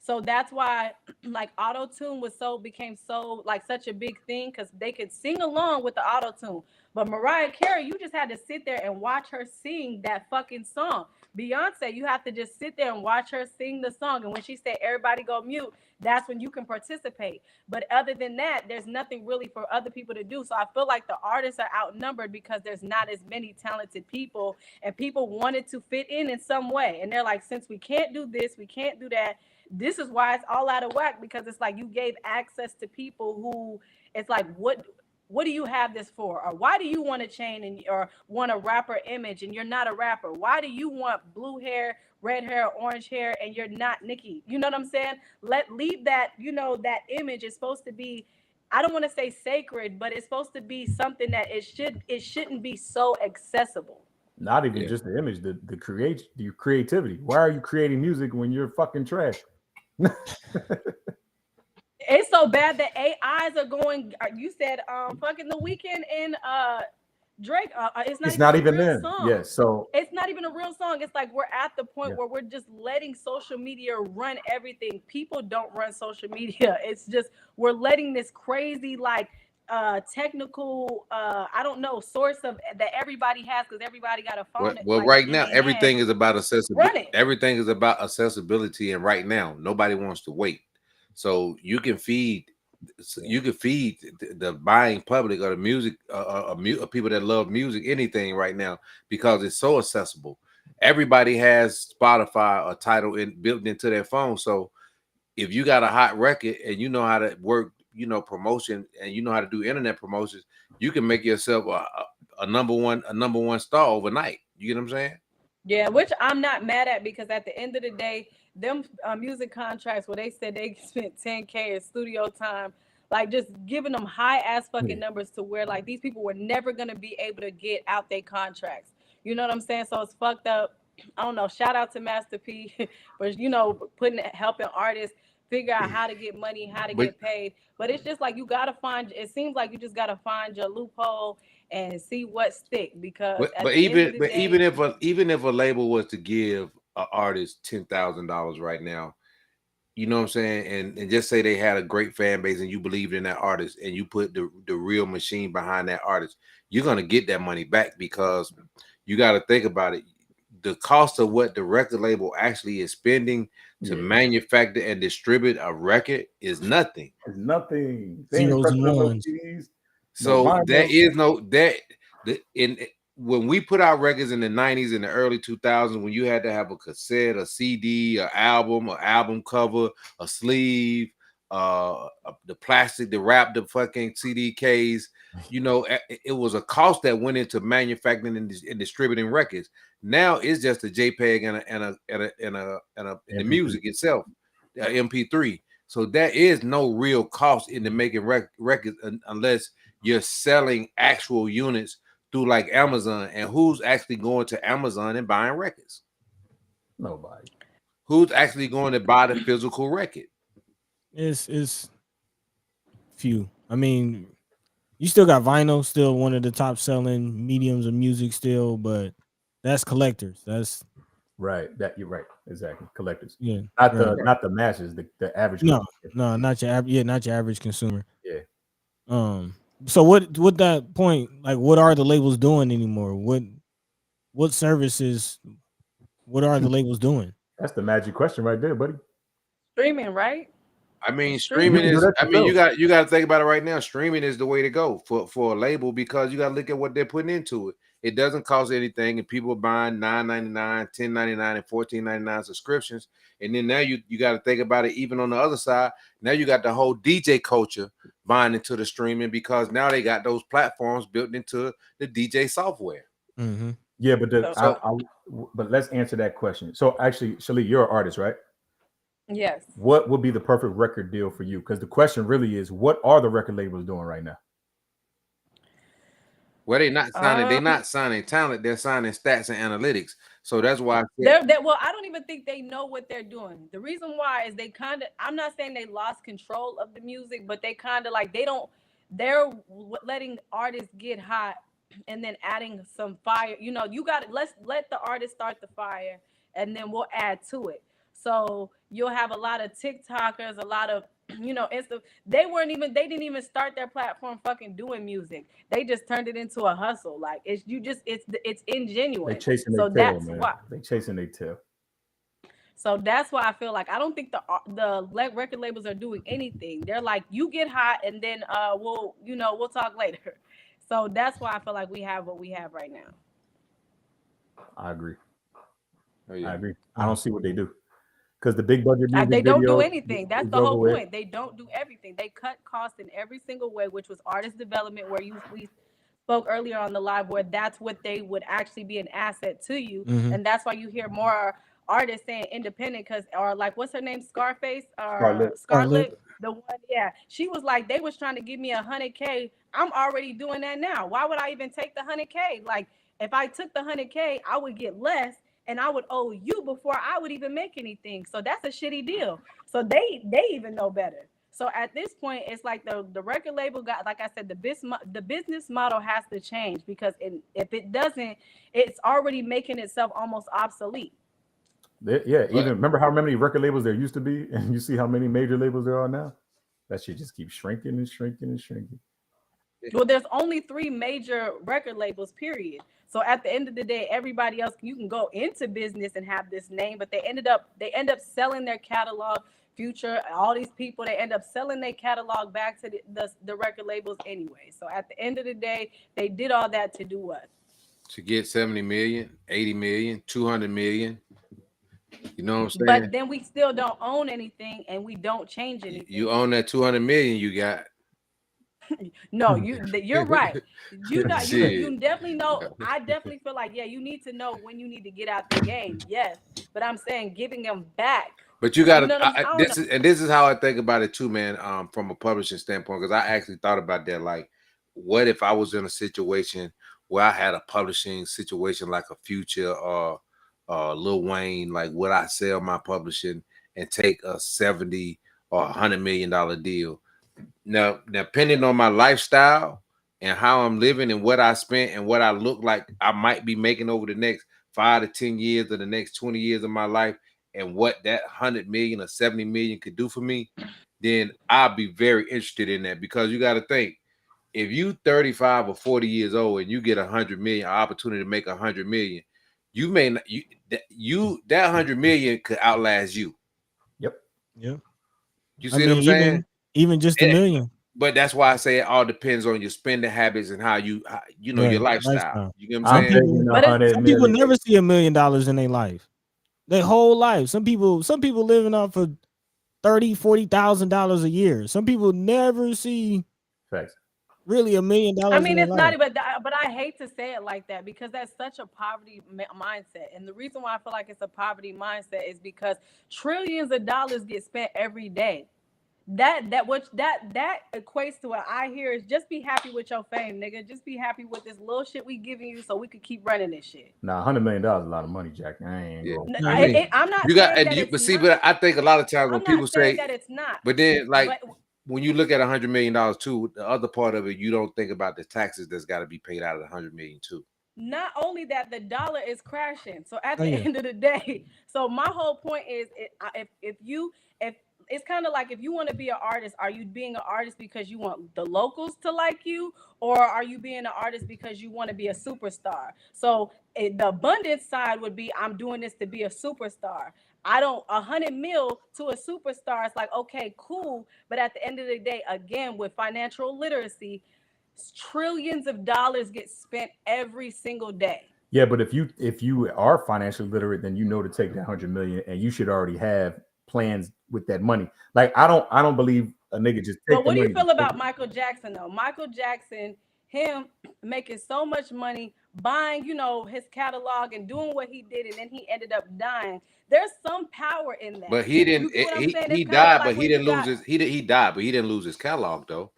so that's why like auto tune became so like such a big thing because they could sing along with the auto tune. But Mariah Carey, you just had to sit there and watch her sing that fucking song. Beyonce, you have to just sit there and watch her sing the song. And when she said everybody go mute, that's when you can participate. But other than that, there's nothing really for other people to do. So I feel like the artists are outnumbered because there's not as many talented people and people wanted to fit in some way. And they're like, since we can't do this, we can't do that, this is why it's all out of whack because it's like you gave access to people who it's like what do you have this for, or why do you want to chain and or want a rapper image and you're not a rapper, why do you want blue hair, red hair, orange hair and you're not Nicki, you know what I'm saying? Leave that, that image is supposed to be I don't want to say sacred, but it's supposed to be something that it shouldn't be so accessible. Not even just the image, the creativity. Why are you creating music when you're fucking trash? It's so bad that AIs are going. You said fucking The Weeknd and Drake. It's Not not even even a real then. song. Yes. So It's not even a real song. It's like we're at the point yeah. where we're just letting social media run everything. People don't run social media. It's just we're letting this crazy like technical I don't know source of that everybody has because everybody got a phone Well, like right in now their hand. everything is about Run accessibility. it. Everything is about accessibility, and right now nobody wants to wait. So you can feed the buying public or the music, people that love music, anything right now because it's so accessible. Everybody has Spotify or title built into their phone. So if you got a hot record and you know how to work, promotion, and you know how to do internet promotions, you can make yourself a number one star overnight. You get what I'm saying? Yeah, which I'm not mad at because at the end of the day, them music contracts where they said they spent 10K in studio time, like just giving them high ass fucking Yeah. numbers to where like these people were never gonna be able to get out their contracts. You know what I'm saying? So it's fucked up. I don't know. Shout out to Master P for helping artists figure out how to get money, how to But get paid. But it's just like you gotta find. It seems like you just gotta find your loophole and see what stick because but, at but the end of even the but day, even if a label was to give an artist $10,000 right now, you know what I'm saying, and just say they had a great fan base and you believed in that artist and you put the real machine behind that artist, you're gonna get that money back because you got to think about it. The cost of what the record label actually is spending to Yeah. manufacture and distribute a record is nothing. It's nothing. They ain't Zeros and pressing up no ones. CDs, no So there vinyl. is no that the in when we put out records in the 90s and the early 2000s, when you had to have a cassette, a CD, an album cover, a sleeve, the plastic to wrap the fucking CD case, it was a cost that went into manufacturing and distributing records. Now it's just a JPEG and the MP3. music itself, MP3. So there is no real cost into making records unless you're selling actual units through like Amazon. And who's actually going to Amazon and buying records? Nobody. Who's actually going to buy the physical record? It's few. I mean, you still got vinyl, still one of the top selling mediums of music still, but that's collectors. That's Right. That you're right. Exactly. Collectors. yeah. Not Right. the masses, the average. No, not your average. Yeah, not your average consumer. Yeah. So what that point, like, what are the labels doing anymore? What services? What are the labels doing? That's the magic question right there, buddy. streaming, right? I mean, Streaming. You streaming can do is. that I mean, yourself. you got to think about it right now. Streaming is the way to go for a label because you got to look at what they're putting into it. It doesn't cost anything, and people are buying $9.99, $10.99, and $14.99 subscriptions. And then now you got to think about it. Even on the other side, now you got the whole DJ culture buying into the streaming because now they got those platforms built into the DJ software. Mm-hmm. Yeah, but So- but let's answer that question. So actually, Shali, you're an artist, right? Yes. What would be the perfect record deal for you? Because the question really is, what are the record labels doing right now? Well, they're Um, not signing talent, they're signing stats and analytics. So that's why I said, well, I don't even think they know what they're doing. The reason why is they kind of, I'm not saying they lost control of the music, but they kind of like, they're letting artists get hot and then adding some fire. Let's let the artist start the fire and then we'll add to it. So you'll have a lot of TikTokers, a lot of, they didn't even start their platform fucking doing music. They just turned it into a hustle. Like it's They ingenuine. chasing So their tail, that's man. why. They chasing their tail. So that's why I feel like I don't think the record labels are doing anything. They're like, you get hot, and then we'll talk later. So that's why I feel like we have what we have right now. I agree. oh, yeah. I agree. I don't see what they do because the big budget Like, music they don't do video anything. That's is the over whole with. point. They don't do everything. They cut costs in every single way, which was artist development, where we spoke earlier on the live, where that's what they would actually be an asset to you, Mm-hmm. and that's why you hear more artists saying independent or like what's her name, Scarface or Scarlet. Scarlet. The one, yeah. She was like, they was trying to give me 100K. I'm already doing that now. Why would I even take the 100K? Like, if I took the 100K, I would get less and I would owe you before I would even make anything. So that's a shitty deal. So they even know better. So at this point, it's like the record label got, like I said, the business model has to change, because if it doesn't, it's already making itself almost obsolete. Yeah, even remember how many record labels there used to be, and you see how many major labels there are now. That shit just keeps shrinking and shrinking and shrinking. Well, there's only 3 major record labels, period. So at the end of the day, everybody else, you can go into business and have this name, but they end up selling their catalog. Future, all these people, they end up selling their catalog back to the record labels anyway. So at the end of the day, they did all that to do what? To get 70 million, 80 million, 200 million. You know what I'm saying? But then we still don't own anything, and we don't change anything. You own that 200 million you got. No, you're right. You definitely know. I definitely feel like, yeah, you need to know when you need to get out the game. Yes, but I'm saying giving them back. But you got to. You know this is how I think about it too, man. From a publishing standpoint, because I actually thought about that. Like, what if I was in a situation where I had a publishing situation like a Future or Lil Wayne? Like, would I sell my publishing and take a 70 or $100 million deal? Now, depending on my lifestyle and how I'm living and what I spent and what I look like I might be making over the next 5 to 10 years or the next 20 years of my life, and what that 100 million or 70 million could do for me, then I'll be very interested in that. Because you got to think, if you 35 or 40 years old and you get 100 million, an opportunity to make 100 million, you may not, that 100 million could outlast you. Yep. Yeah. You see what I'm saying? Even just a million. But that's why I say it all depends on your spending habits and how you know, your lifestyle. You get what I'm saying? Some people never see $1 million in their life, their whole life. Some people living off of $30,000-$40,000 a year. Some people never see really $1 million. I mean, it's not even, but I hate to say it like that, because that's such a poverty mindset. And the reason why I feel like it's a poverty mindset is because trillions of dollars get spent every day. That equates to what I hear is, just be happy with your fame, nigga. Just be happy with this little shit we giving you so we could keep running this shit. Nah, $100 million is a lot of money, Jack. I ain't going. I'm not. You got, but I think a lot of times when people say that it's not, but then when you look at $100 million too, the other part of it, you don't think about the taxes that's got to be paid out of the 100 million too. Not only that, the dollar is crashing. So at the end of the day, so my whole point is, if it's kind of like, if you want to be an artist, are you being an artist because you want the locals to like you, or are you being an artist because you want to be a superstar? So the abundance side would be, I'm doing this to be a superstar. I don't 100 mil to a superstar. It's like, okay, cool. But at the end of the day, again, with financial literacy, trillions of dollars get spent every single day. Yeah, but if you are financially literate, then you know to take that 100 million, and you should already have plans with that money. Like, I don't believe a nigga just take. But what do you feel about Michael Jackson though? Michael Jackson, him making so much money, buying, his catalog and doing what he did, and then he ended up dying. There's some power in that. But he didn't. He died, but he didn't lose his. He died, but he didn't lose his catalog though.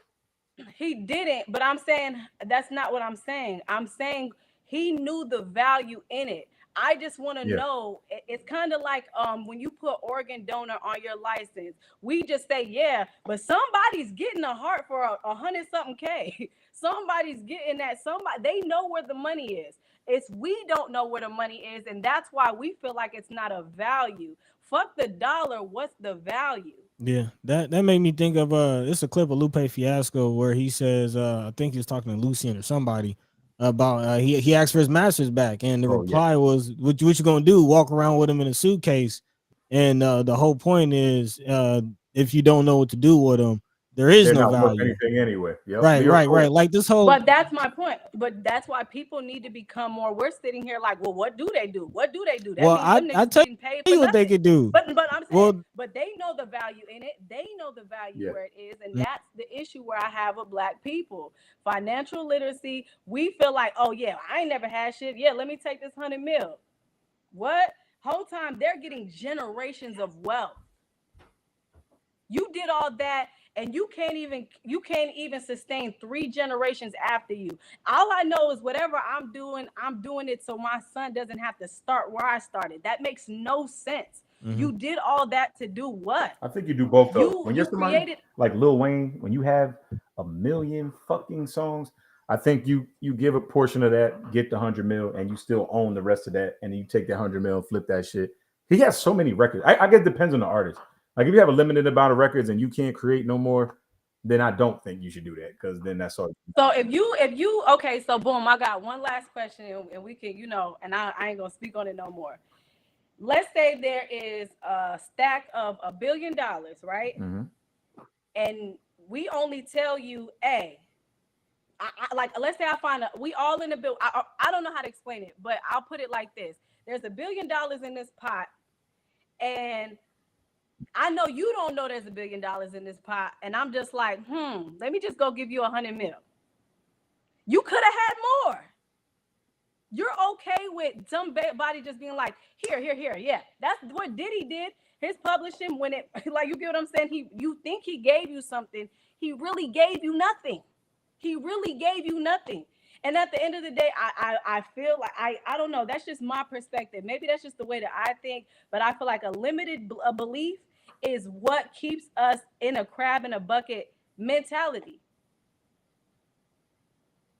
He didn't. But I'm saying that's not what I'm saying. I'm saying he knew the value in it. I just want to know. It's kind of like when you put organ donor on your license, we just say, yeah, but somebody's getting a heart for 100-something K. Somebody's getting that. They know where the money is. It's we don't know where the money is, and that's why we feel like it's not a value. Fuck the dollar. What's the value? Yeah, that made me think of it's a clip of Lupe Fiasco where he says, I think he was talking to Lucien or somebody about he asked for his masters back, and the reply was, what you gonna do, walk around with him in a suitcase? And the whole point is, if you don't know what to do with them, there is no value. Anything anyway. Yep. Right. Like this whole. But that's my point. But that's why people need to become more. We're sitting here like, well, what do they do? What do they do? That well, I tell you what they could do. But I'm saying, but they know the value in it. They know the value where it is, and that's the issue where I have with Black people. Financial literacy. We feel like, oh yeah, I ain't never had shit. Yeah, let me take this 100 mil. What? Whole time they're getting generations of wealth. You did all that, and you can't even sustain 3 generations after you. All I know is whatever I'm doing it so my son doesn't have to start where I started. That makes no sense. You did all that to do what? I think you do both though. When you're You somebody created. like Lil Wayne, when you have a million fucking songs, I think you give a portion of that, get the 100 mil, and you still own the rest of that, and then you take that 100 mil, flip that shit. He has so many records. I guess it depends on the artist. Like if you have a limited amount of records and you can't create no more, then I don't think you should do that because then that's all. So if you okay, so boom, I got one last question, and we can, and I ain't gonna speak on it no more. Let's say there is a stack of $1 billion, right? Mm-hmm. And we only tell you, hey, like let's say I find we all in the bill. I don't know how to explain it, but I'll put it like this: there's $1 billion in this pot, and I know you don't know there's $1 billion in this pot, and I'm just like, let me just go give you 100 mil. You could have had more. You're okay with somebody just being like, here. Yeah, that's what Diddy did. His publishing, when it, like, you get what I'm saying? You think he gave you something. He really gave you nothing. He really gave you nothing. And at the end of the day, I feel like, I don't know. That's just my perspective. Maybe that's just the way that I think. But I feel like a limited belief is what keeps us in a crab in a bucket mentality.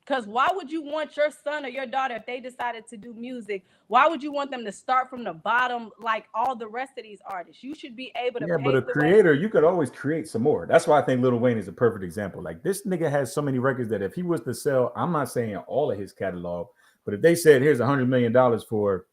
Because why would you want your son or your daughter, if they decided to do music, why would you want them to start from the bottom like all the rest of these artists? You should be able to but a creator, you could always create some more. That's why I think Lil Wayne is a perfect example. Like this nigga has so many records that if he was to sell, I'm not saying all of his catalog, but if they said here's $100 million for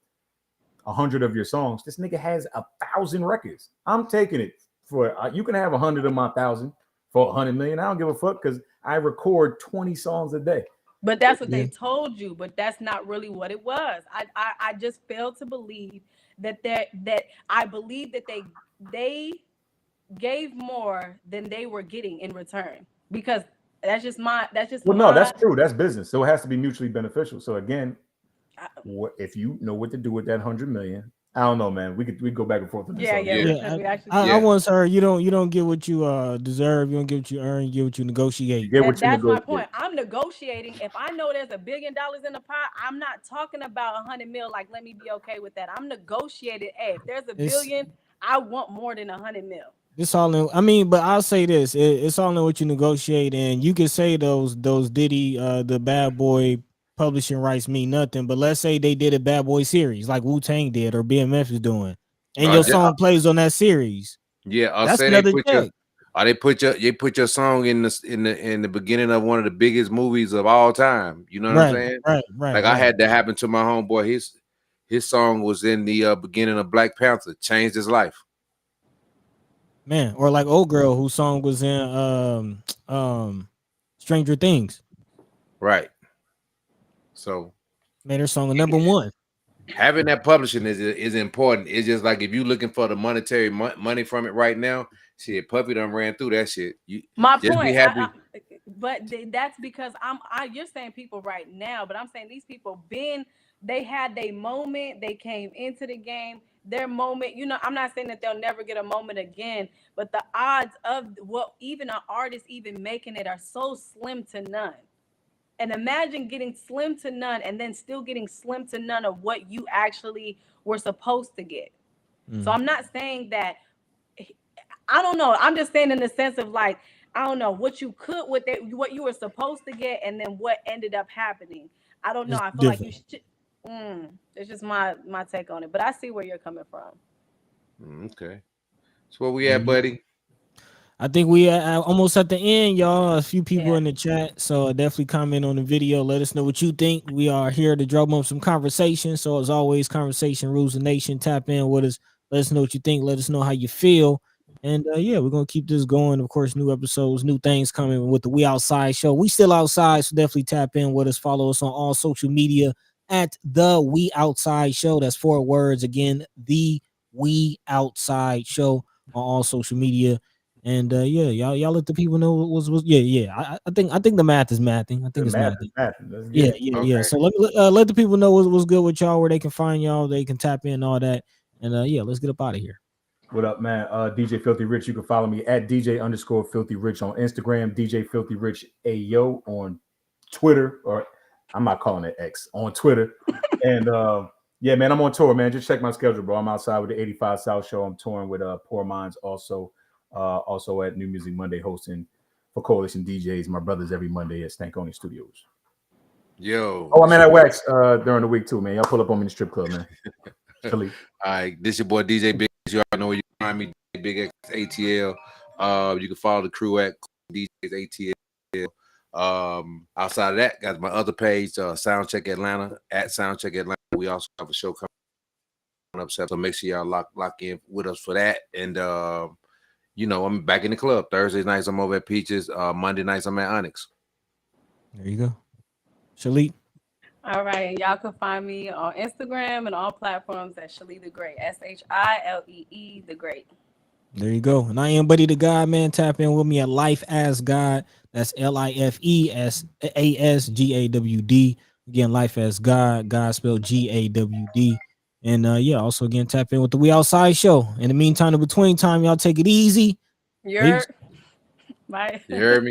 100 of your songs, this nigga has 1,000 records. I'm taking it for you can have 100 of my 1,000 for 100 million. I don't give a fuck because I record 20 songs a day. But that's what they told you, but that's not really what it was. I just failed to believe that I believe that they gave more than they were getting in return, because that's just no, that's true. That's business. So it has to be mutually beneficial. So again, if you know what to do with that 100 million, I don't know, man. We go back and forth with this. I once heard you don't get what you deserve. You don't get what you earn. You get what you negotiate. That's my point. I'm negotiating. If I know there's $1 billion in the pot, I'm not talking about 100 mil. Like, let me be okay with that. I'm negotiating. Hey, if there's $1 billion, I want more than 100 mil. It's all in. I mean, but I'll say this: it's all in what you negotiate, and you can say those Diddy, the Bad Boy publishing rights mean nothing, but let's say they did a Bad Boy series like Wu-Tang did or BMF is doing, and your song plays on that series. Yeah, I'll say they put your song in the beginning of one of the biggest movies of all time. You know what I'm saying? Right. Like I had that happen to my homeboy. His song was in the beginning of Black Panther, changed his life. Man, or like Old Girl, whose song was in Stranger Things. Right. So made her song number one. Having that publishing is important. It's just like if you're looking for the monetary money from it right now, shit, Puppy done ran through that shit. My point, be happy. But that's because you're saying people right now, but I'm saying these people they had their moment, they came into the game, their moment. I'm not saying that they'll never get a moment again, but the odds of what even an artist even making it are so slim to none. And imagine getting slim to none and then still getting slim to none of what you actually were supposed to get. So I'm not saying that, I don't know. I'm just saying in the sense of like, I don't know what you could, what you were supposed to get, and then what ended up happening. I don't know. I feel like you should. It's just my take on it, but I see where you're coming from. Okay. So where we at, buddy? I think we are almost at the end, y'all. A few people in the chat, so definitely comment on the video. Let us know what you think. We are here to drum up some conversation. So as always, conversation rules the nation. Tap in with us. Let us know what you think. Let us know how you feel. And we're gonna keep this going. Of course, new episodes, new things coming with the We Outside show. We still outside, so definitely tap in with us. Follow us on all social media at the We Outside Show. That's 4 words again. The We Outside Show on all social media. And y'all let the people know what was I think the math is mathing. I think it's mathing. Yeah. So let the people know what's good with y'all, where they can find y'all, they can tap in, all that. And let's get up out of here. What up, man? DJ Filthy Rich. You can follow me at DJ_Filthy Rich on Instagram, DJ Filthy Rich Ayo on Twitter, or I'm not calling it X, on Twitter. And yeah, man, I'm on tour, man. Just check my schedule, bro. I'm outside with the 85 South Show. I'm touring with Poor Minds also at New Music Monday, hosting for Coalition DJs, my brothers, every Monday at Stankonia Studios. Yo. Oh, I'm at Wax during the week too, man. Y'all pull up on me in the strip club, man. All right, this your boy DJ Big. You all know where you find me, Big X ATL. You can follow the crew at DJs ATL. Outside of that, got my other page, Soundcheck Atlanta, at Soundcheck Atlanta. We also have a show coming up, so make sure y'all lock in with us for that. And you know, I'm back in the club. Thursday nights I'm over at Peaches. Monday nights I'm at Onyx. There you go. Shalit. All right, y'all can find me on Instagram and all platforms at Shalee the Great, SHILEE the Great. There you go. And I am Buddy the God, man. Tap in with me at Life as God. That's LIFEASGAWD. Again, Life as God. God spelled GAWD. And yeah, also again, tap in with the We Outside show. In the meantime, in between time, y'all take it easy. Bye. You heard me?